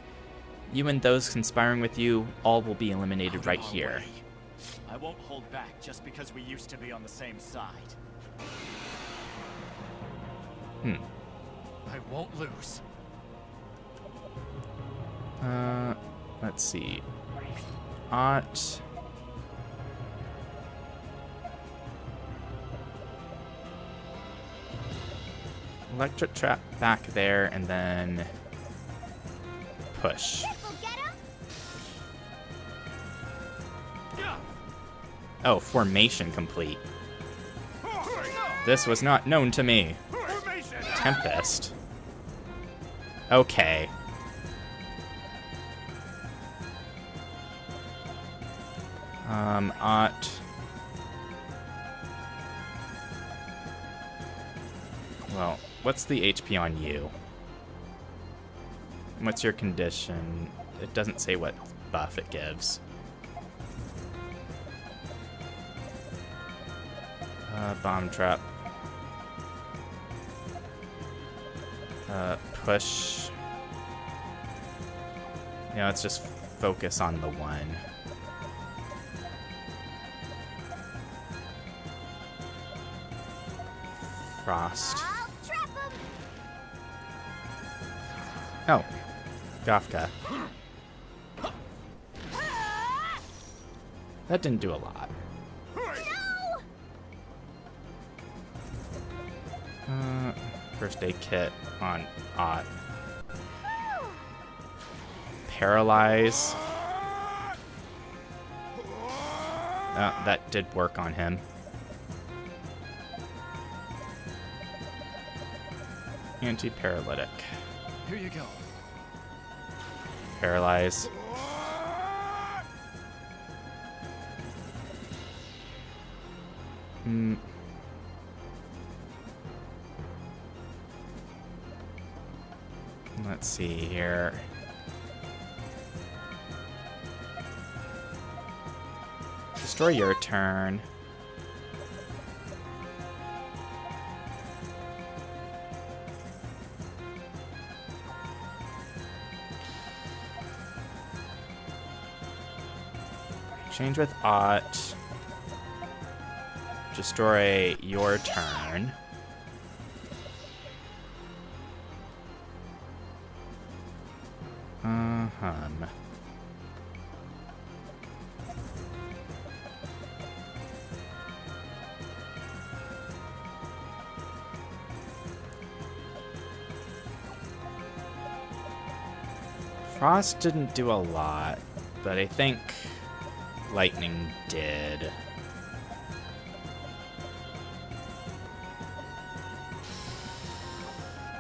You and those conspiring with you, all will be eliminated right here. I won't hold back just because we used to be on the same side. I won't lose. Let's see. Ott. Electric trap back there, and then push. Oh, formation complete. This was not known to me. Tempest. Okay. Ott. Well, what's the HP on you? And what's your condition? It doesn't say what buff it gives. Bomb trap. Push. Yeah, let's just focus on the one. Frost. Oh. Gofka. That didn't do a lot. First aid kit on Ott. Paralyze. That did work on him. Anti-paralytic. Here you go. Paralyze. Let's see here. Destroy your turn. Change with Ott. Destroy your turn. Frost didn't do a lot, but I think lightning did.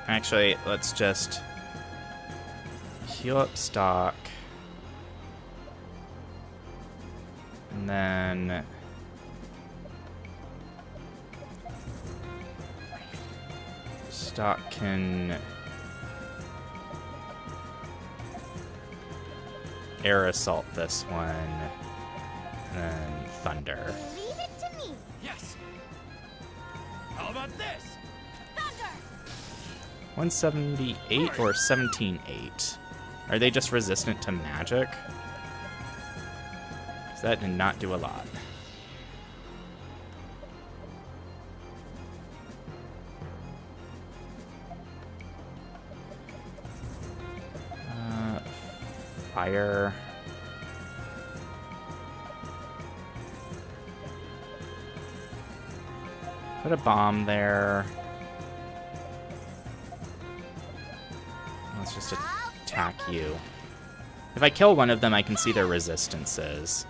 Actually, let's just heal up Stock. And then Stock can air assault this one, and then thunder. Leave it to me. Yes. How about this? Thunder. 178 or 17.8? Are they just resistant to magic? 'Cause that did not do a lot. fire. Put a bomb there. Let's just attack you. If I kill one of them, I can see their resistances.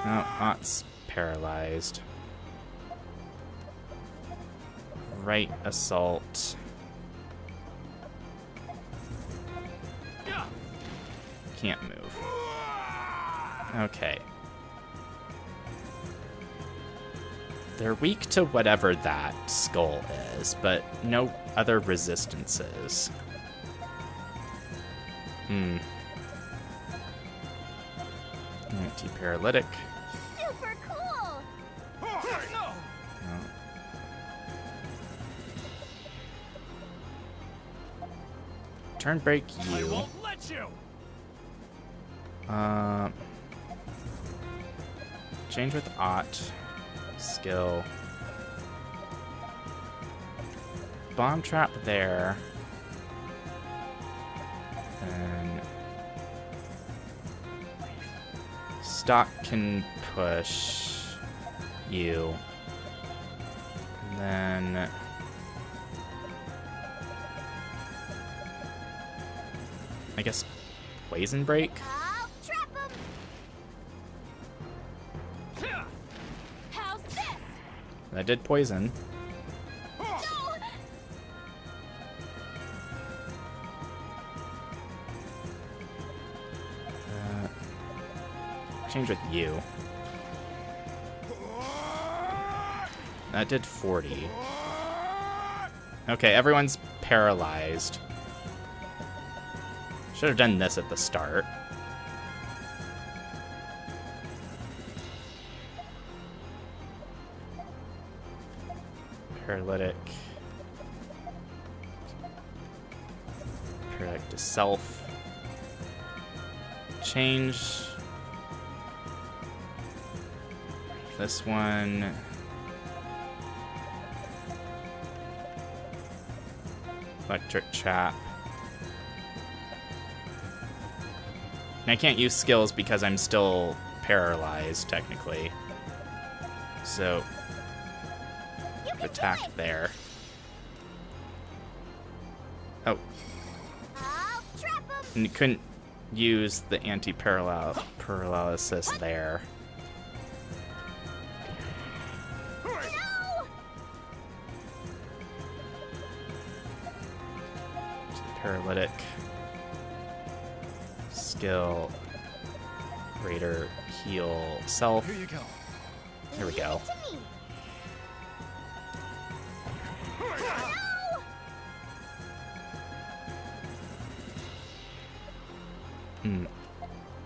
No, Ott's paralyzed. Right assault. Can't move. Okay. They're weak to whatever that skull is, but no other resistances. Anti-paralytic. Super cool! No! No. Turn break I you. won't let you! Change with Ott. Skill. Bomb trap there. And Stock can push you. And then I guess poison break. I'll trap him! How's this? I did poison. Change with you. That did 40. Okay, everyone's paralyzed. Should have done this at the start. Paralytic. Paralytic to self. Change. This one. Electric Chap. And I can't use skills because I'm still paralyzed, technically. So, attack there. Oh. I'll trap him! And you couldn't use the anti-paralysis there. Paralytic. Skill. Greater heal self. Here you go. There we go.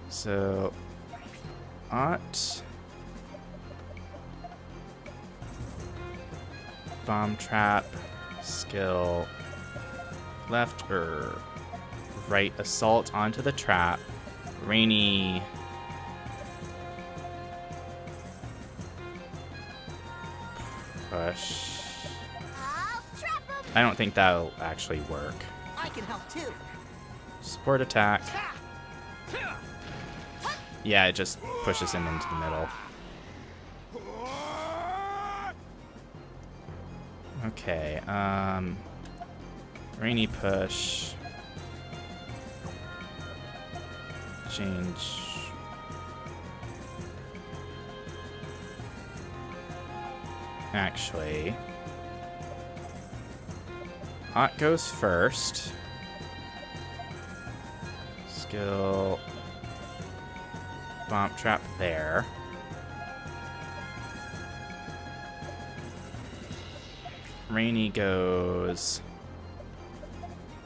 So, Ott. Bomb trap. Skill. Left or right assault onto the trap. Rainy. Push. I'll trap him! I don't think that'll actually work. I can help too. Support attack. Yeah, it just pushes him into the middle. Okay, Rainy push. Change. Actually, Ott goes first. Skill. Bomb trap there. Rainy goes.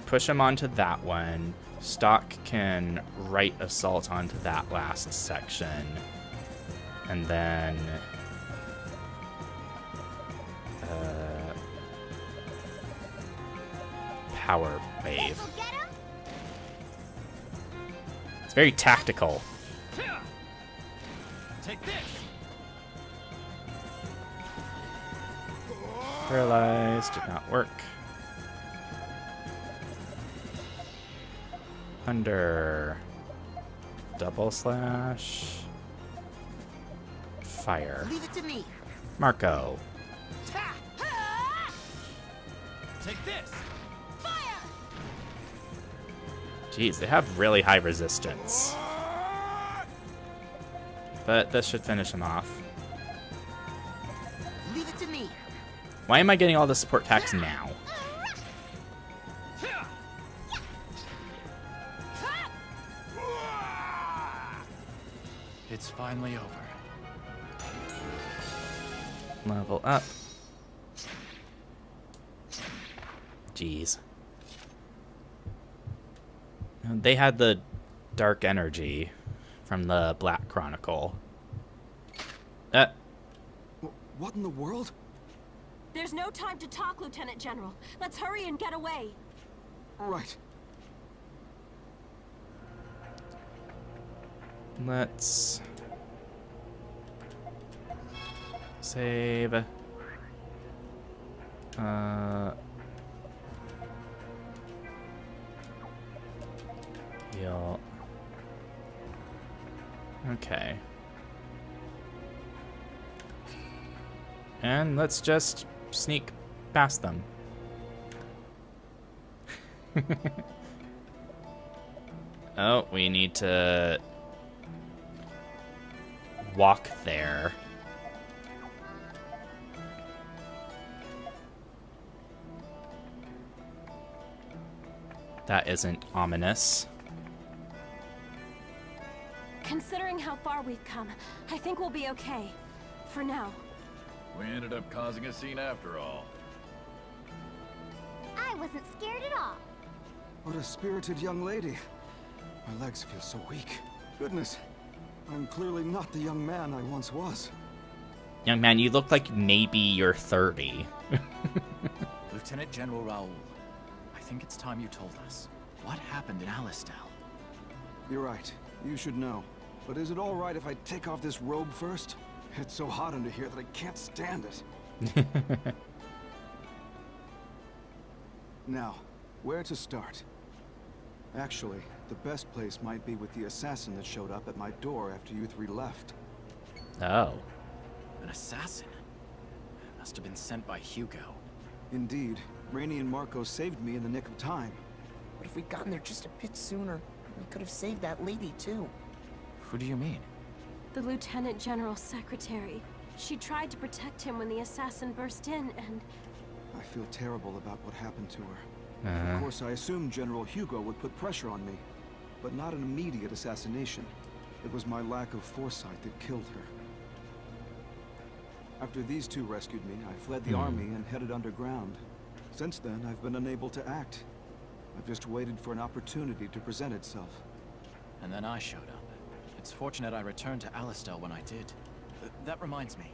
Push him onto that one. Stock can right assault onto that last section. And then power wave. This'll get him? It's very tactical. Take this! Paralyzed, did not work. Under double slash fire. Leave it to me. Marco. Take this! Jeez, they have really high resistance. But this should finish him off. Leave it to me. Why am I getting all the support attacks now? It's finally over. Level up. Jeez. They had the dark energy from the Black Chronicle. What in the world? There's no time to talk, Lieutenant General. Let's hurry and get away. Right. Let's save. Heal. Okay. And let's just sneak past them. Oh, we need to walk there. That isn't ominous. Considering how far we've come, I think we'll be okay. For now. We ended up causing a scene after all. I wasn't scared at all. What a spirited young lady. My legs feel so weak. Goodness, I'm clearly not the young man I once was. Young man, you look like maybe you're 30. Lieutenant General Raoul, I think it's time you told us. What happened in Alistel? You're right. You should know. But is it all right if I take off this robe first? It's so hot under here that I can't stand it. Now, where to start? Actually, the best place might be with the assassin that showed up at my door after you three left. Oh. An assassin? Must have been sent by Hugo. Indeed. Rainey and Marco saved me in the nick of time. But if we'd gotten there just a bit sooner, we could have saved that lady too. Who do you mean? The Lieutenant General's secretary. She tried to protect him when the assassin burst in, and... I feel terrible about what happened to her. Of course, I assumed General Hugo would put pressure on me, but not an immediate assassination. It was my lack of foresight that killed her. After these two rescued me, I fled the army and headed underground. Since then, I've been unable to act. I've just waited for an opportunity to present itself. And then I showed up. It's fortunate I returned to Alistel when I did. That reminds me.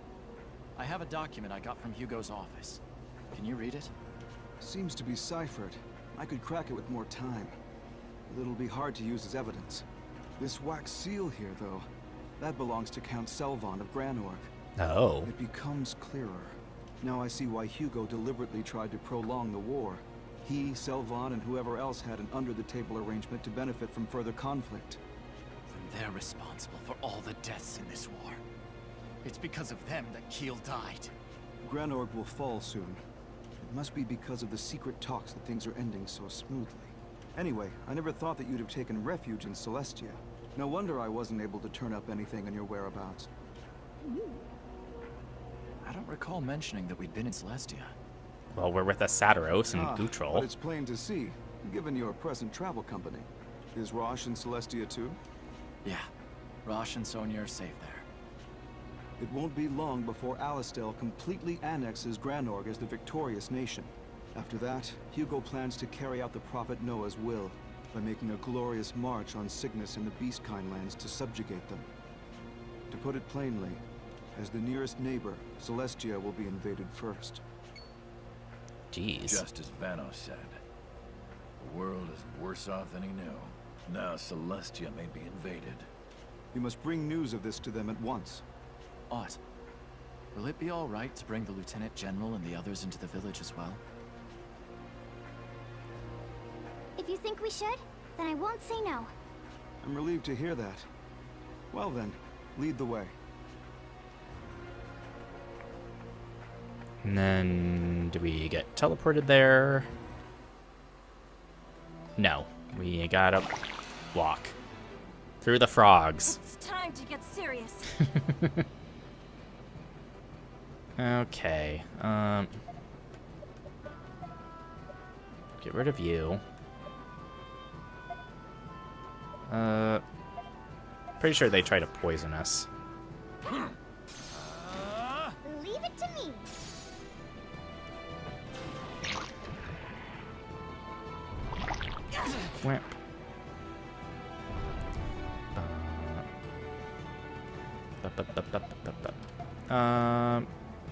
I have a document I got from Hugo's office. Can you read it? Seems to be ciphered. I could crack it with more time. But it'll be hard to use as evidence. This wax seal here, though, that belongs to Count Selvon of Granorg. Oh. It becomes clearer. Now I see why Hugo deliberately tried to prolong the war. He, Selvon, and whoever else had an under-the-table arrangement to benefit from further conflict. Then they're responsible for all the deaths in this war. It's because of them that Kiel died. Granorg will fall soon. It must be because of the secret talks that things are ending so smoothly. Anyway, I never thought that you'd have taken refuge in Celestia. No wonder I wasn't able to turn up anything on your whereabouts. I don't recall mentioning that we'd been in Celestia. Well, we're with Asateros and Gutrol. But it's plain to see, given your present travel company. Is Rosch in Celestia too? Yeah. Rosch and Sonia are safe there. It won't be long before Alistel completely annexes Granorg as the victorious nation. After that, Hugo plans to carry out the Prophet Noah's will by making a glorious march on Cygnus and the Beastkind lands to subjugate them. To put it plainly, as the nearest neighbor, Celestia will be invaded first. Jeez. Just as Vanos said. The world is worse off than he knew. Now Celestia may be invaded. You must bring news of this to them at once. Ott, will it be all right to bring the Lieutenant General and the others into the village as well? If you think we should, Then I won't say no. I'm relieved to hear that. Well then, lead the way. And then, do we get teleported there? No. We gotta walk. Through the frogs. It's time to get serious. Okay. Get rid of you. Pretty sure they try to poison us. Leave it to me. Whap.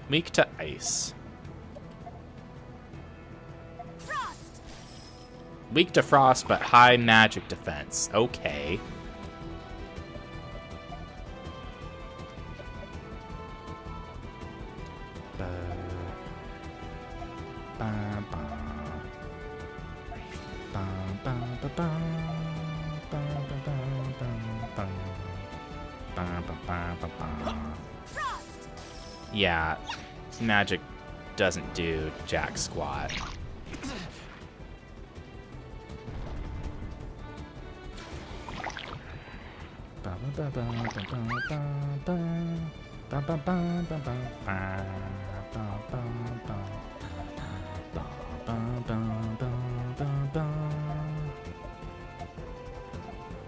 Weak to ice. Frost. Weak to frost, but high magic defense. Okay. Yeah, magic doesn't do jack squat.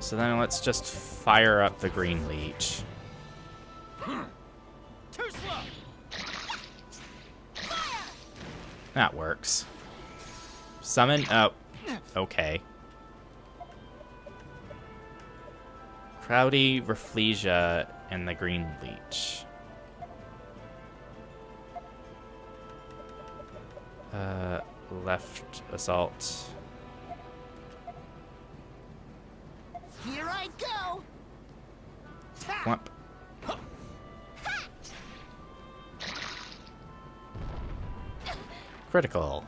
So then let's just fire up the green leech. Too slow. That works. Summon. Oh, okay. Crowdy, Rafflesia, and the green leech. Left assault. Here I go. Whomp. Critical.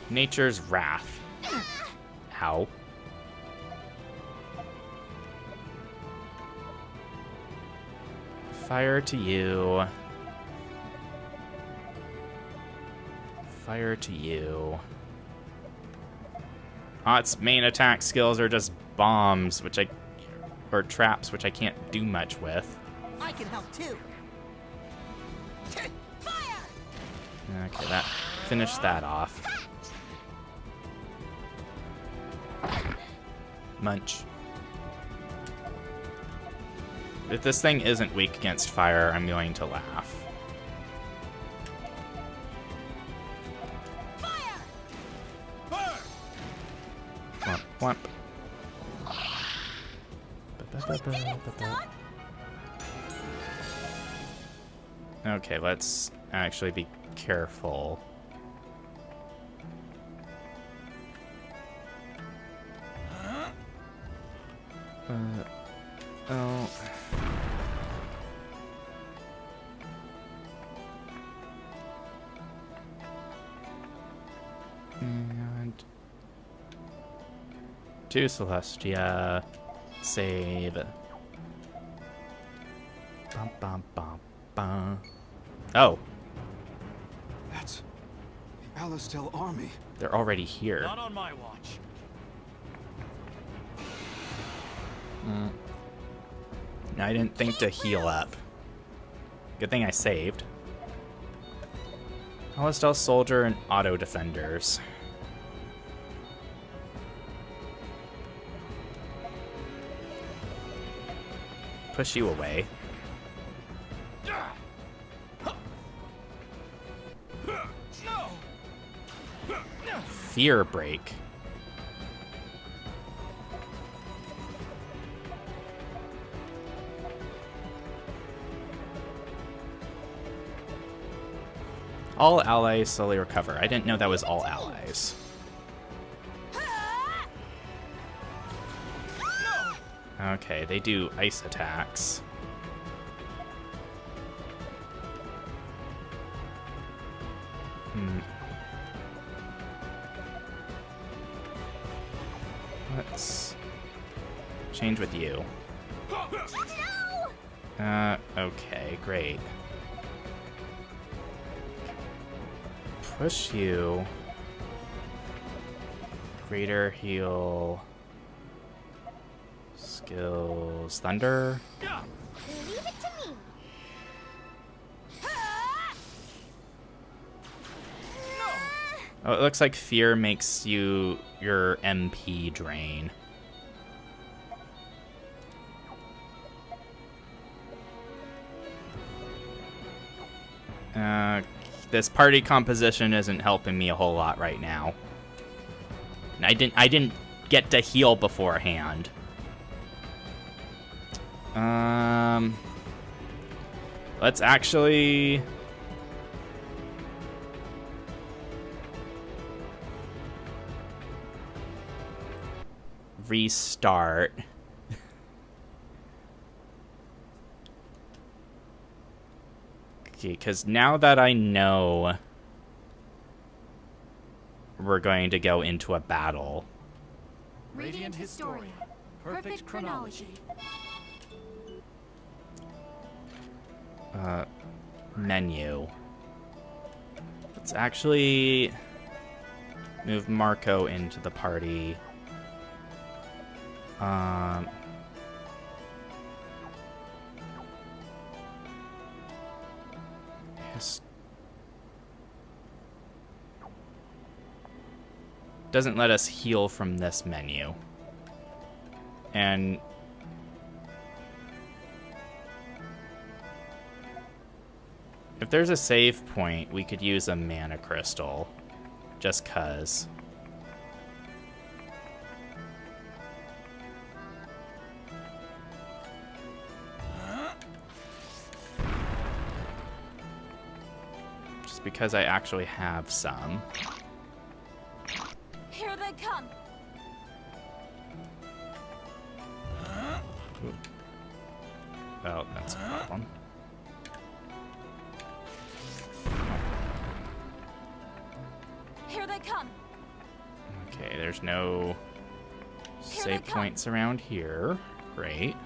Nature's Wrath. Ow. Fire to you. Fire to you. Oh, its main attack skills are just bombs, or traps, which I can't do much with. I can help too. Okay, that finished that off. Munch. If this thing isn't weak against fire, I'm going to laugh. Whomp, whomp. Okay, let's actually be careful. Oh. And to Celestia, save. Bum, bum, bum, bum. Oh. That's the Alistel army. They're already here. Not on my watch. I didn't think to heal up. Good thing I saved. Alistel soldier and auto defenders. Push you away. Fear break. All allies slowly recover. I didn't know that was all allies. Okay, they do ice attacks. Let's change with you. Okay, great. Push you. Greater heal. Skills. Thunder. Leave it to me. Oh, it looks like fear makes your MP drain. This party composition isn't helping me a whole lot right now. And I didn't get to heal beforehand. Let's actually restart. Okay, because now that I know we're going to go into a battle. Radiant Historia. Perfect chronology. Menu. Let's actually move Marco into the party. Doesn't let us heal from this menu. And if there's a save point, we could use a mana crystal. Just 'cause. Just because I actually have some. Here they come. Well, that's a problem. Here they come. Okay, there's no save points around here. Great.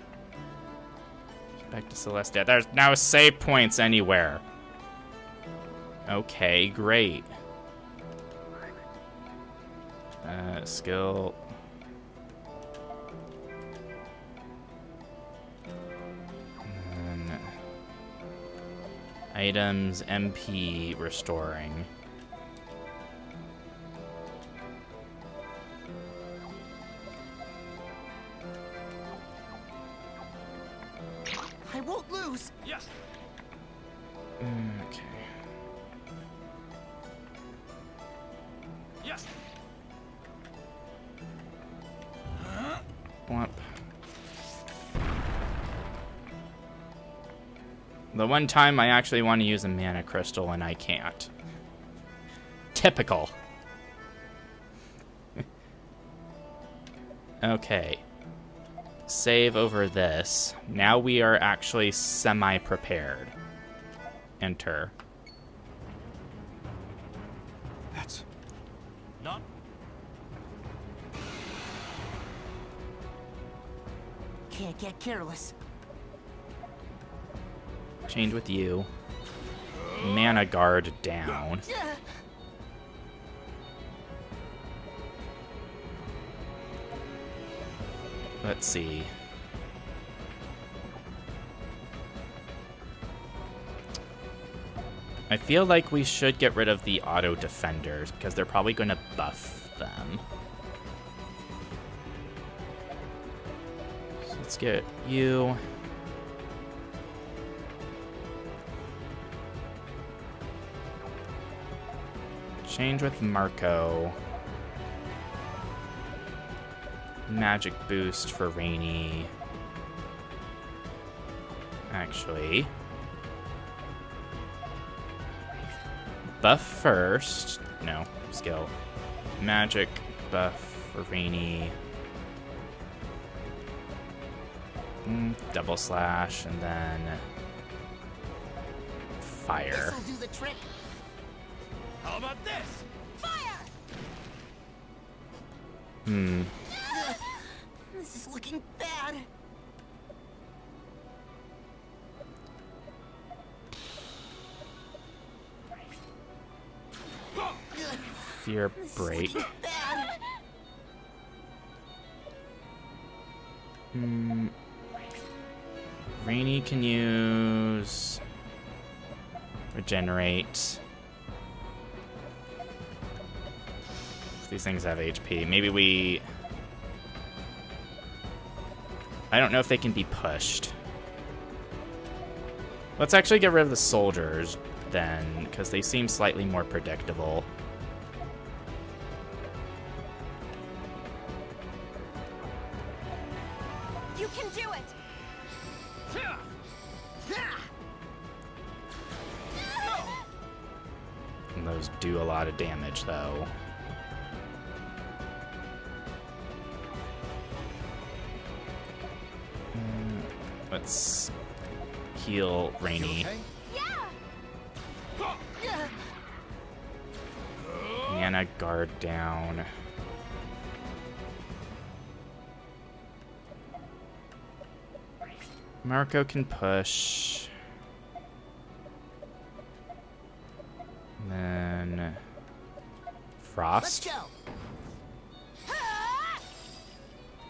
Back to Celestia. There's no save points anywhere. Okay, great. Skill. And then items, MP restoring. I won't lose. Yes. Okay. Yes. Whomp. The one time I actually want to use a mana crystal and I can't. Typical. Okay. Save over this. Now we are actually semi-prepared. Enter. That's Not. Can't get careless. Chained with you. Mana guard down. Let's see. I feel like we should get rid of the auto defenders because they're probably going to buff them. So let's get you. Change with Marco. Magic boost for Rainy. Actually. Buff first. No, skill. Magic buff for Rainy. Double slash and then fire. This'll do the trick. How about this? Fire! This is looking bad. Fear break. Rainy can use regenerate. These things have HP. Maybe we... I don't know if they can be pushed. Let's actually get rid of the soldiers then, because they seem slightly more predictable. You can do it! And those do a lot of damage, though. Let's heal Rainy. Mana guard down. Marco can push. And then Frost. Let's go.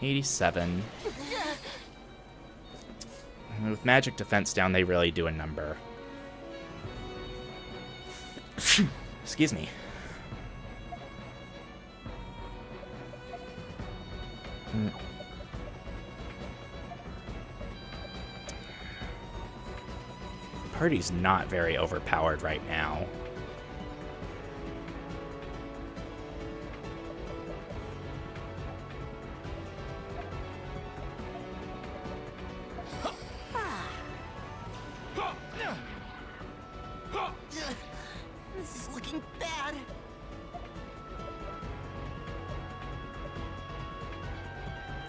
87. With magic defense down, they really do a number. Excuse me. Party's not very overpowered right now. This is looking bad.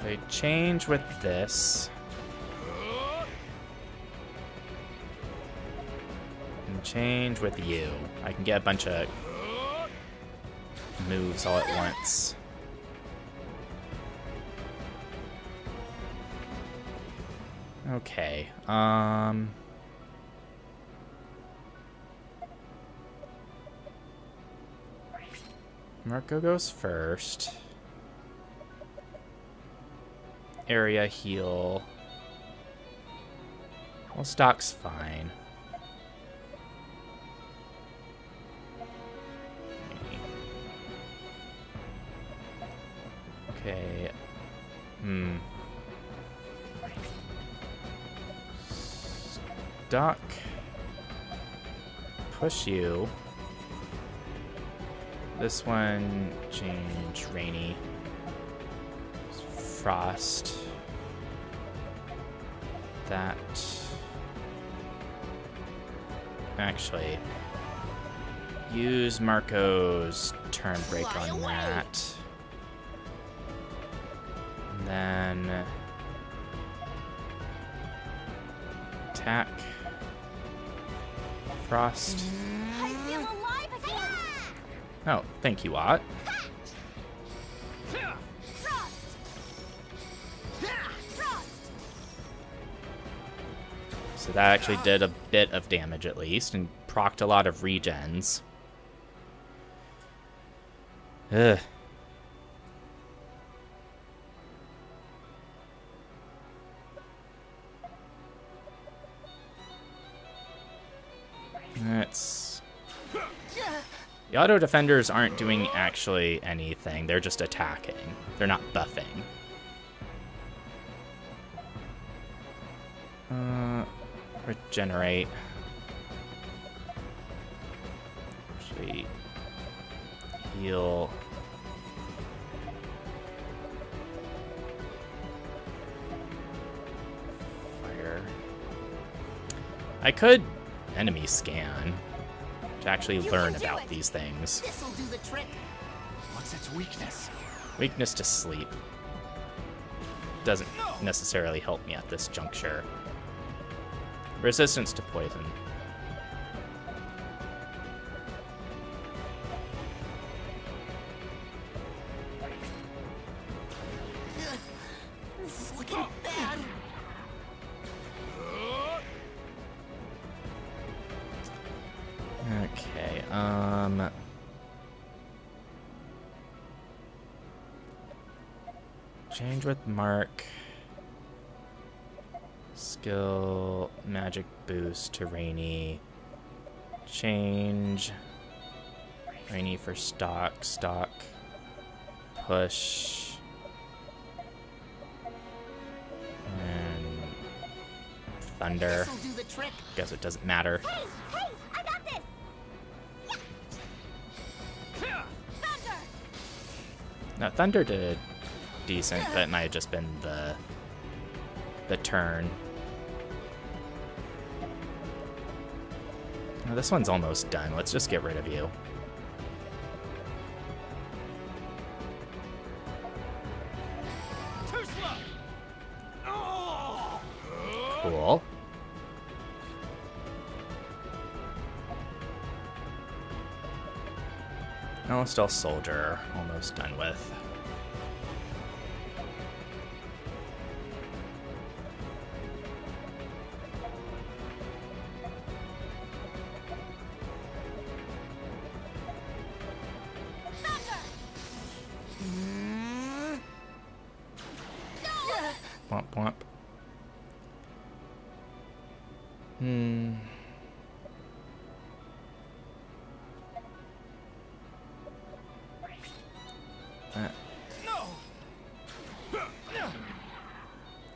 They change with this. And change with you. I can get a bunch of moves all at once. Okay, Marco goes first. Area heal. Well, stock's fine. Okay. Stock. Push you. This one, change Rainy. Frost. That. Actually, use Marco's turn break on that. And then attack. Frost. I feel alive again! Oh, thank you, Ott. So that actually did a bit of damage at least, and procced a lot of regens. Ugh. That's... The auto defenders aren't doing actually anything. They're just attacking. They're not buffing. Regenerate. Actually, heal. Fire. I could enemy scan to actually learn about these things. This'll do the trick. What's its weakness? Weakness to sleep. Doesn't necessarily help me at this juncture. Resistance to poison. This Change with Mark. Skill, magic boost to Rainy. Change. Rainy for stock. Push. And Thunder. This'll do the trick. Guess it doesn't matter. Hey, I got this. Thunder. No, Thunder did decent. That might have just been the turn. No, this one's almost done. Let's just get rid of you. Too slow. Oh. Cool. No, still Soldier. Almost done with. Womp womp.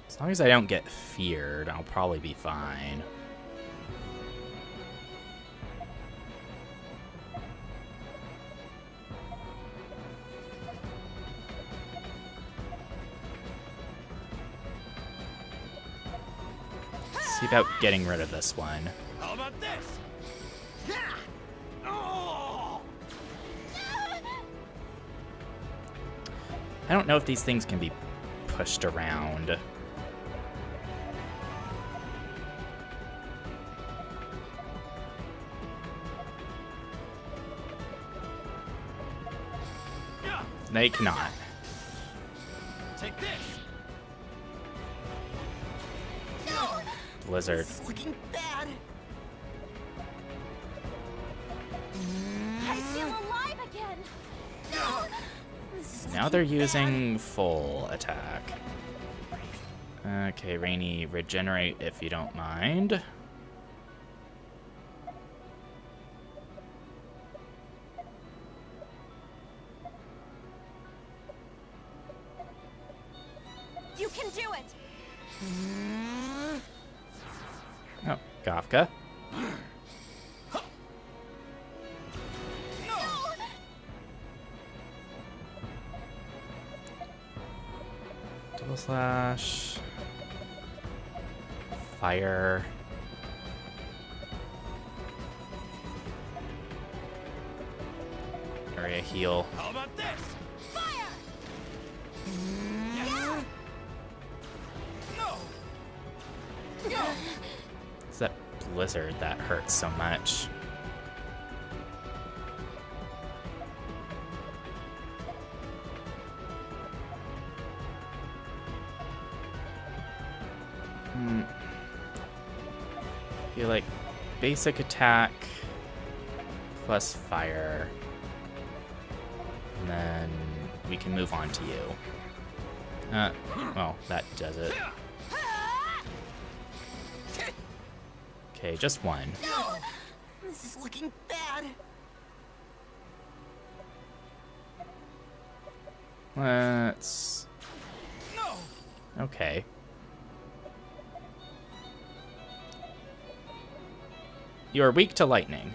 As long as I don't get feared, I'll probably be fine. See about getting rid of this one. How about this? I don't know if these things can be pushed around. They cannot. Take this. Blizzard. This is looking bad. I feel alive again. Now they're using full attack. Okay, Rainy, regenerate if you don't mind. You can do it. Oh, Kafka. Double slash. Fire. Area heal. How about this? Fire. No. It's that blizzard that hurts so much. Feel like basic attack plus fire. And then we can move on to you. Well, that does it. Okay, just one. No! This is looking bad. Let's... Okay. You are weak to lightning.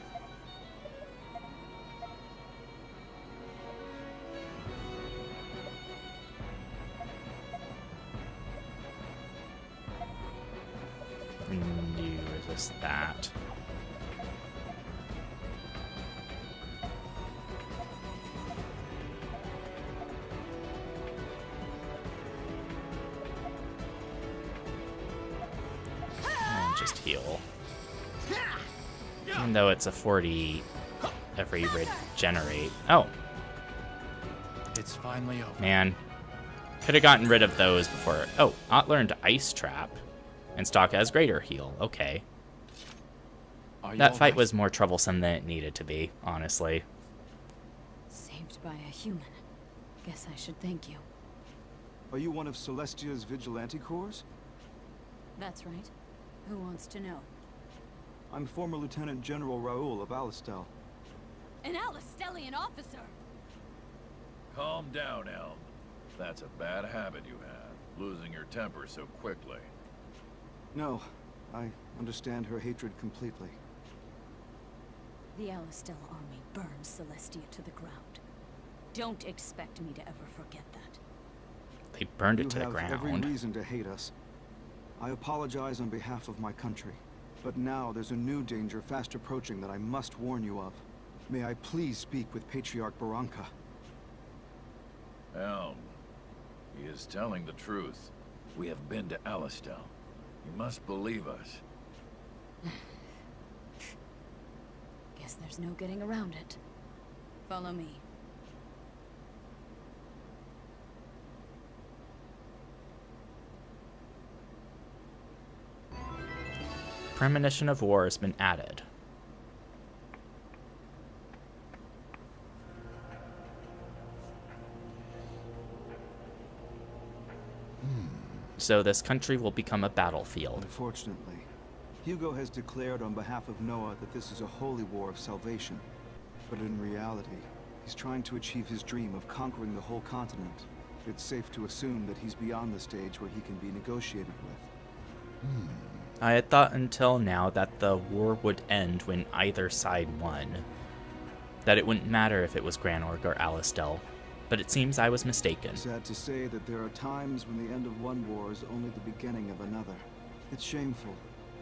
And you resist that. And just heal. Even though it's a 40 every regenerate. Oh. It's finally over. Man. Could have gotten rid of those before. Oh, Ott learned Ice Trap. And Stock has greater heal. Okay. That fight was more troublesome than it needed to be, honestly. Saved by a human. Guess I should thank you. Are you one of Celestia's vigilante corps? That's right. Who wants to know? I'm former Lieutenant General Raoul of Alistel. An Alistellian officer! Calm down, Elm. That's a bad habit you have, losing your temper so quickly. No, I understand her hatred completely. The Alistel army burned Celestia to the ground. Don't expect me to ever forget that. They burned it to the You have ground. every reason to hate us. I apologize on behalf of my country. But now there's a new danger fast approaching that I must warn you of. May I please speak with Patriarch Barranca? Elm, he is telling the truth. We have been to Alistel. You must believe us. Guess there's no getting around it. Follow me. Premonition of war has been added. So this country will become a battlefield. Unfortunately, Hugo has declared on behalf of Noah that this is a holy war of salvation. But in reality, he's trying to achieve his dream of conquering the whole continent. It's safe to assume that he's beyond the stage where he can be negotiated with. I had thought until now that the war would end when either side won. That it wouldn't matter if it was Granorg or Alistel. But it seems I was mistaken. Sad to say that there are times when the end of one war is only the beginning of another. It's shameful,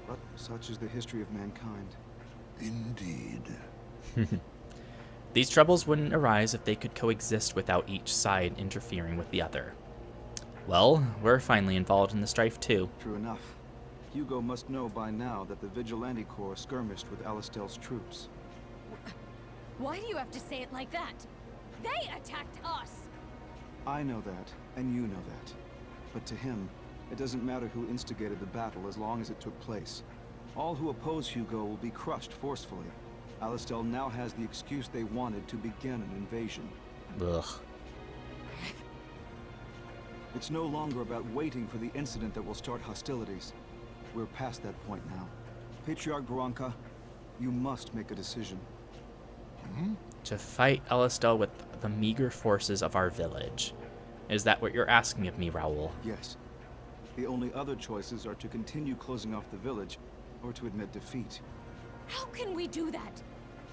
but such is the history of mankind. Indeed. These troubles wouldn't arise if they could coexist without each side interfering with the other. Well, we're finally involved in the strife too. True enough. Hugo must know by now that the Vigilante Corps skirmished with Alistel's troops. Why do you have to say it like that? They attacked us! I know that, and you know that. But to him, it doesn't matter who instigated the battle as long as it took place. All who oppose Hugo will be crushed forcefully. Alistel now has the excuse they wanted to begin an invasion. Ugh. It's no longer about waiting for the incident that will start hostilities. We're past that point now. Patriarch Barranca, you must make a decision. To fight Alistel with the meager forces of our village. Is that what you're asking of me, Raoul? Yes. The only other choices are to continue closing off the village, or to admit defeat. How can we do that?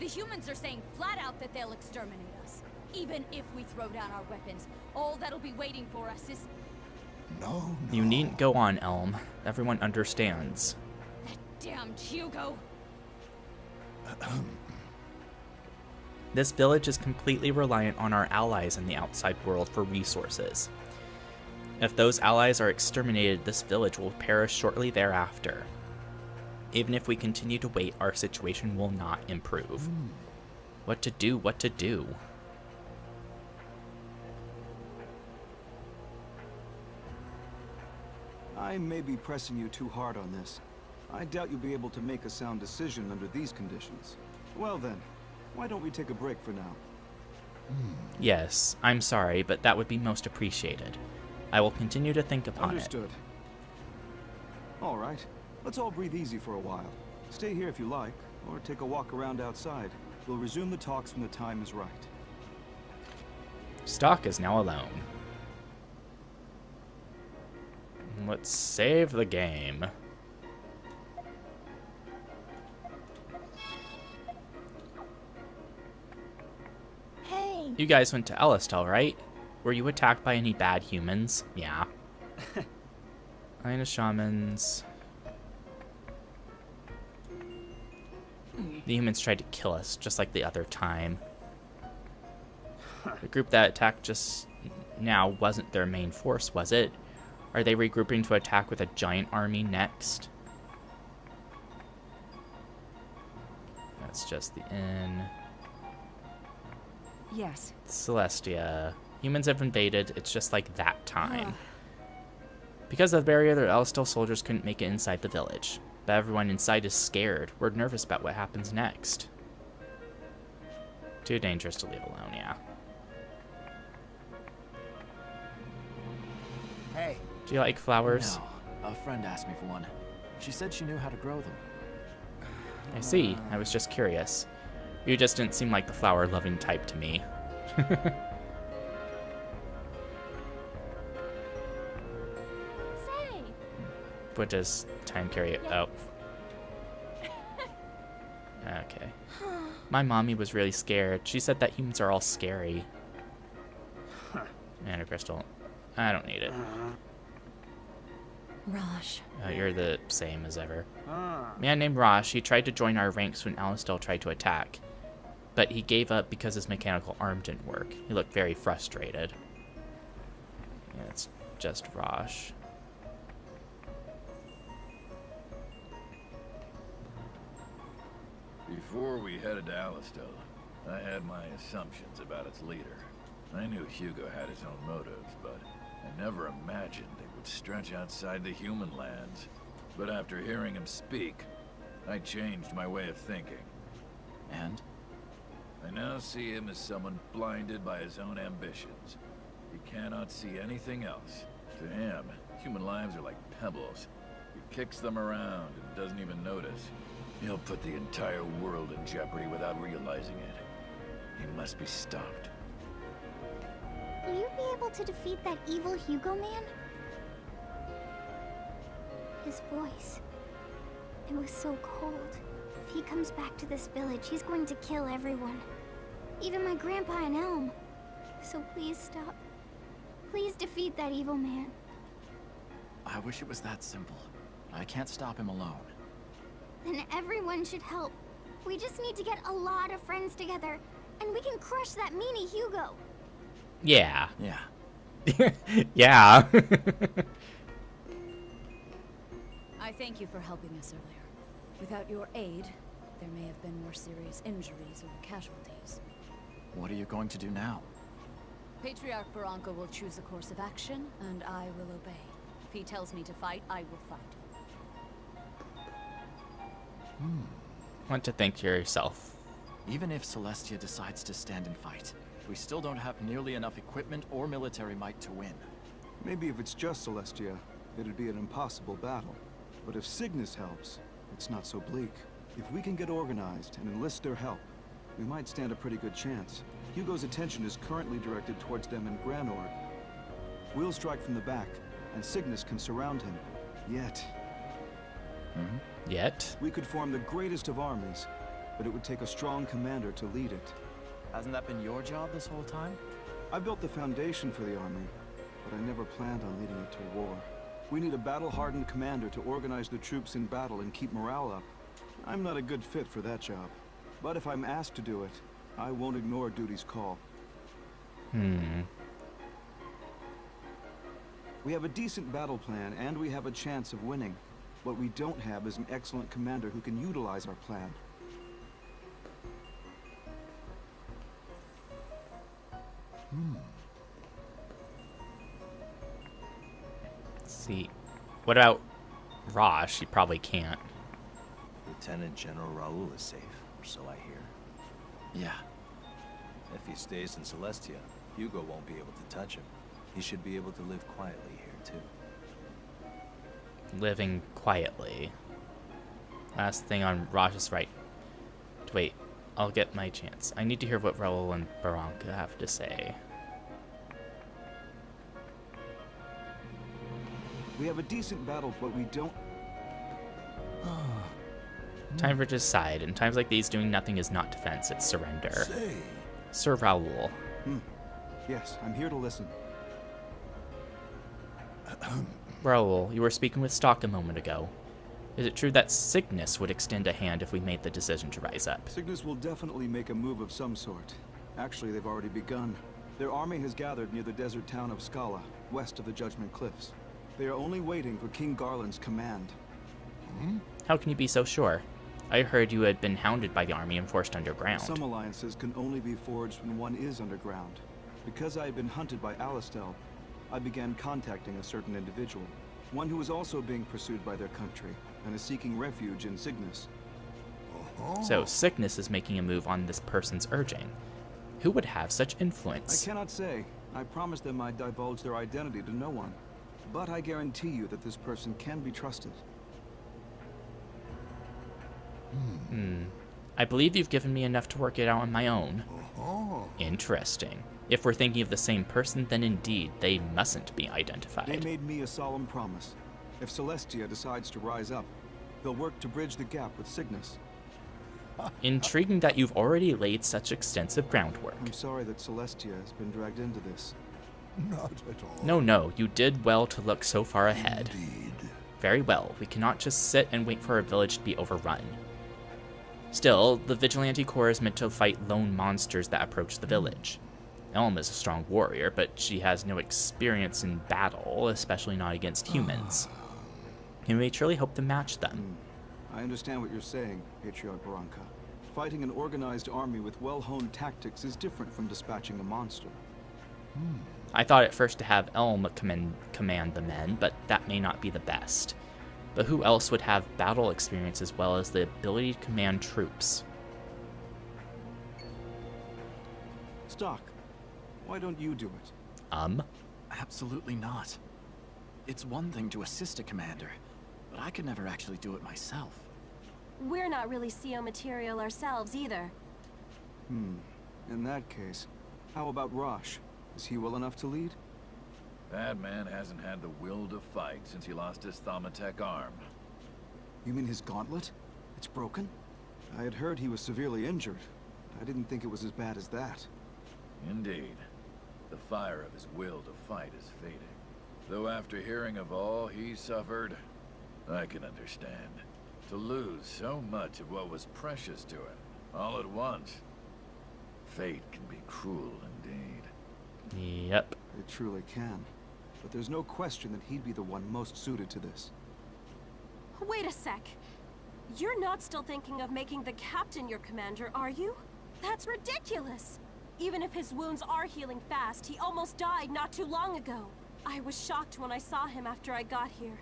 The humans are saying flat out that they'll exterminate us. Even if we throw down our weapons, all that'll be waiting for us is... No. You needn't go on, Elm. Everyone understands. That damned Hugo! This village is completely reliant on our allies in the outside world for resources. If those allies are exterminated, this village will perish shortly thereafter. Even if we continue to wait, our situation will not improve. What to do, what to do? I may be pressing you too hard on this. I doubt you'll be able to make a sound decision under these conditions. Well then, why don't we take a break for now? Yes, I'm sorry, but that would be most appreciated. I will continue to think upon Understood. All right, let's all breathe easy for a while. Stay here if you like, or take a walk around outside. We'll resume the talks when the time is right. it. Stock is now alone. Let's save the game. Hey! You guys went to Alistel, right? Were you attacked by any bad humans? Yeah. Ina shamans. The humans tried to kill us, just like the other time. The group that attacked just now wasn't their main force, was it? Are they regrouping to attack with a giant army next? That's just the inn. Yes. Celestia. Humans have invaded, it's just like that time. Because of the barrier, the Alistel soldiers couldn't make it inside the village. But everyone inside is scared. We're nervous about what happens next. Too dangerous to leave alone, yeah. Hey. Do you like flowers? No, a friend asked me for one. She said she knew how to grow them. I see. I was just curious. You just didn't seem like the flower-loving type to me. Say. What does time carry? Oh. Okay. My mommy was really scared. She said that humans are all scary. Mana crystal. I don't need it. Rosch. You're the same as ever. Man named Rosch, he tried to join our ranks when Alastel tried to attack. But he gave up because his mechanical arm didn't work. He looked very frustrated. Yeah, it's just Rosch. Before we headed to Alastel, I had my assumptions about its leader. I knew Hugo had his own motives, but I never imagined they would stretch outside the human lands. But after hearing him speak, I changed my way of thinking. And? I now see him as someone blinded by his own ambitions. He cannot see anything else. To him, human lives are like pebbles. He kicks them around and doesn't even notice. He'll put the entire world in jeopardy without realizing it. He must be stopped. Will you be able to defeat that evil Hugo man? His voice. It was so cold. If he comes back to this village, he's going to kill everyone. Even my grandpa and Elm. So please stop. Please defeat that evil man. I wish it was that simple. I can't stop him alone. Then everyone should help. We just need to get a lot of friends together, and we can crush that meanie Hugo. Yeah. Yeah. Yeah. I thank you for helping us earlier. Without your aid, there may have been more serious injuries or casualties. What are you going to do now? Patriarch Barranca will choose a course of action, and I will obey. If he tells me to fight, I will fight. Want to think to yourself. Even if Celestia decides to stand and fight, we still don't have nearly enough equipment or military might to win. Maybe if it's just Celestia, it'd be an impossible battle. But if Cygnus helps, it's not so bleak. If we can get organized and enlist their help, we might stand a pretty good chance. Hugo's attention is currently directed towards them in Granorg. We'll strike from the back, and Cygnus can surround him. Yet... Yet? We could form the greatest of armies, but it would take a strong commander to lead it. Hasn't that been your job this whole time? I built the foundation for the army, but I never planned on leading it to war. We need a battle-hardened commander to organize the troops in battle and keep morale up. I'm not a good fit for that job, but if I'm asked to do it, I won't ignore duty's call. We have a decent battle plan, and we have a chance of winning. What we don't have is an excellent commander who can utilize our plan. Let's see. What about Rosch? He probably can't. Lieutenant General Raoul is safe, or so I hear. Yeah. If he stays in Celestia, Hugo won't be able to touch him. He should be able to live quietly here, too. Living quietly. Last thing on Rosch's right. Wait, I'll get my chance. I need to hear what Raoul and Barranca have to say. We have a decent battle, but we don't... Time for decide. In times like these, doing nothing is not defense, it's surrender. Say, Sir Raoul. Yes, I'm here to listen. Raoul, you were speaking with Stock a moment ago. Is it true that Cygnus would extend a hand if we made the decision to rise up? Cygnus will definitely make a move of some sort. Actually, they've already begun. Their army has gathered near the desert town of Scala, west of the Judgment Cliffs. They are only waiting for King Garland's command. How can you be so sure? I heard you had been hounded by the army and forced underground. Some alliances can only be forged when one is underground. Because I had been hunted by Alastel, I began contacting a certain individual. One who is also being pursued by their country, and is seeking refuge in Cygnus. So Cygnus is making a move on this person's urging. Who would have such I influence? cannot say. I promised them I'd divulge their identity to no one. But I guarantee you that this person can be trusted. I believe you've given me enough to work it out on my own. Oh, Interesting. If we're thinking of the same person, then indeed, they mustn't be They identified. made me a solemn promise. If Celestia decides to rise up, they'll work to bridge the gap with Cygnus. Intriguing that you've already laid such extensive groundwork. I'm sorry that Celestia has been dragged into this. not at all. No, you did well to look so far ahead. Indeed. Very well, we cannot just sit and wait for our village to be overrun. Still, the Vigilante Corps is meant to fight lone monsters that approach the village. Elm is a strong warrior, but she has no experience in battle, especially not against humans. And we truly hope to match them. I understand what you're saying, Patriarch Barranca. Fighting an organized army with well-honed tactics is different from dispatching a monster. I thought at first to have Elm command the men, but that may not be the best. But who else would have battle experience as well as the ability to command troops? Stock, why don't you do it? Absolutely not. It's one thing to assist a commander, but I could never actually do it myself. We're not really CO material ourselves either. In that case, how about Rosch? Is he well enough to lead? That man hasn't had the will to fight since he lost his Thaumatek arm. You mean his gauntlet? It's broken? I had heard he was severely injured. I didn't think it was as bad as that. Indeed. The fire of his will to fight is fading. Though after hearing of all he suffered, I can understand. To lose so much of what was precious to him, all at once. Fate can be cruel indeed. Yep. It truly can. But there's no question that he'd be the one most suited to this. Wait a sec. You're not still thinking of making the captain your commander, are you? That's ridiculous! Even if his wounds are healing fast, he almost died not too long ago. I was shocked when I saw him after I got here.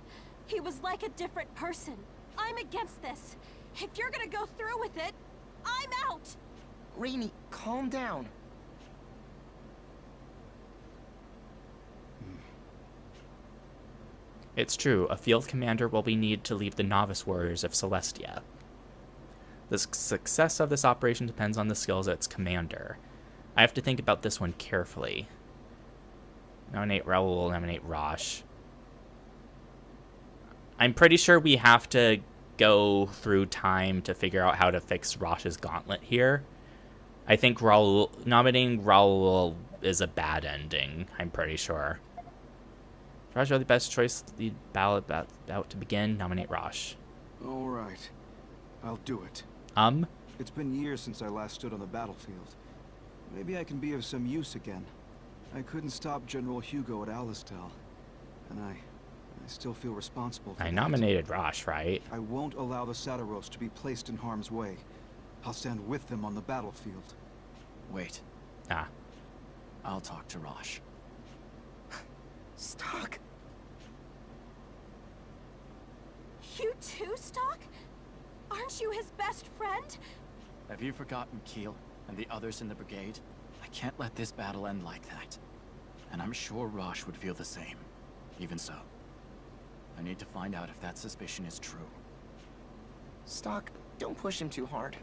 He was like a different person. I'm against this. If you're gonna go through with it, I'm out! Rainy, calm down. It's true, a field commander will be needed to lead the novice warriors of Celestia. The success of this operation depends on the skills of its commander. I have to think about this one carefully. Nominate Raoul, nominate Rosch. I'm pretty sure we have to go through time to figure out how to fix Rosch's gauntlet here. I think nominating Raoul is a bad ending, I'm pretty sure. Rosch, the best choice. The ballot about to begin. Nominate Rosch. All right. I'll do it. It's been years since I last stood on the battlefield. Maybe I can be of some use again. I couldn't stop General Hugo at Alistel, and I still feel responsible for I that. nominated Rosch, right? I won't allow the Sataros to be placed in harm's way. I'll stand with them on the battlefield. Wait. I'll talk to Rosch. Stock. You too, Stock? Aren't you his best friend? Have you forgotten Keel and the others in the brigade? I can't let this battle end like that. And I'm sure Rosch would feel the same. Even so, I need to find out if that suspicion is true. Stock, don't push him too hard.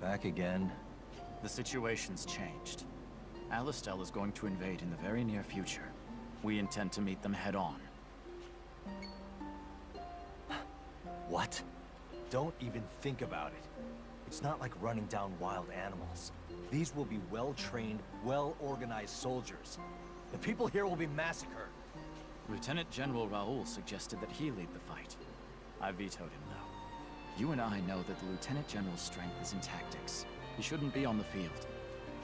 Back again. The situation's changed. Alistel is going to invade in the very near future. We intend to meet them head-on. What? Don't even think about it. It's not like running down wild animals. These will be well-trained, well-organized soldiers. The people here will be massacred. Lieutenant General Raoul suggested that he lead the fight. I vetoed him, though. You and I know that the Lieutenant General's strength is in tactics. He shouldn't be on the field.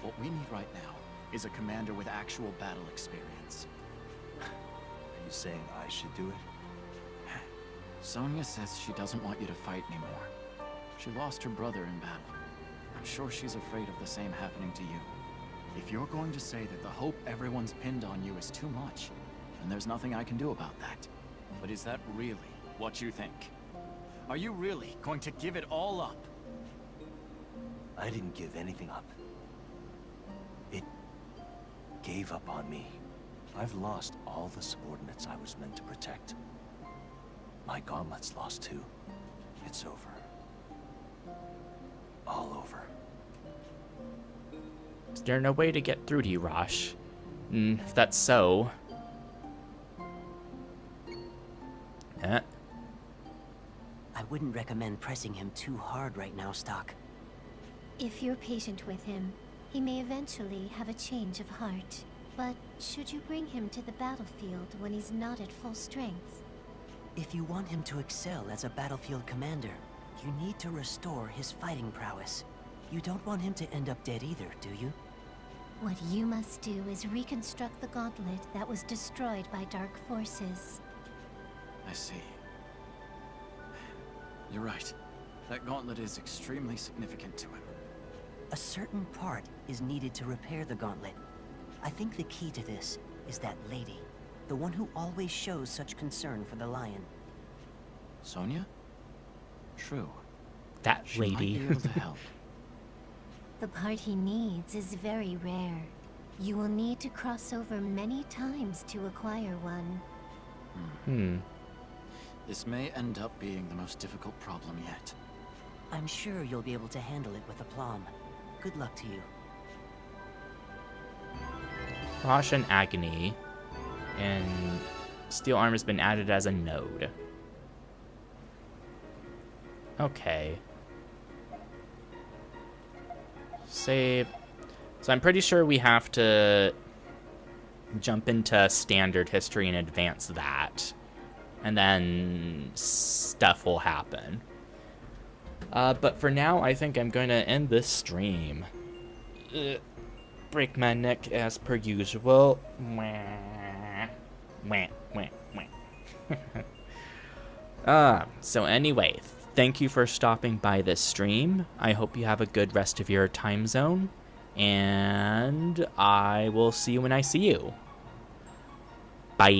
What we need right now is a commander with actual battle experience. Are you saying I should do it? Sonia says she doesn't want you to fight anymore. She lost her brother in battle. I'm sure she's afraid of the same happening to you. If you're going to say that the hope everyone's pinned on you is too much, then there's nothing I can do about that. But is that really what you think? Are you really going to give it all up? I didn't give anything up. It gave up on me. I've lost all the subordinates I was meant to protect. My gauntlet's lost too. It's over. All over. Is there no way to get through to you, Rosch? If that's so... I wouldn't recommend pressing him too hard right now, Stock. If you're patient with him, he may eventually have a change of heart. But should you bring him to the battlefield when he's not at full strength? If you want him to excel as a battlefield commander, you need to restore his fighting prowess. You don't want him to end up dead either, do you? What you must do is reconstruct the gauntlet that was destroyed by dark forces. I see. You're right. That gauntlet is extremely significant to him. A certain part is needed to repair the gauntlet. I think the key to this is that lady. The one who always shows such concern for the lion. Sonia? True. That She lady. might be able to help. The part he needs is very rare. You will need to cross over many times to acquire one. This may end up being the most difficult problem yet. I'm sure you'll be able to handle it with aplomb. Good luck to you. Rosch and Agony. And steel armor has been added as a node. Okay. Save. So I'm pretty sure we have to jump into standard history and advance that. And then stuff will happen. But for now, I think I'm going to end this stream. Break my neck as per usual. So anyway, thank you for stopping by this stream. I hope you have a good rest of your time zone. And I will see you when I see you. Bye.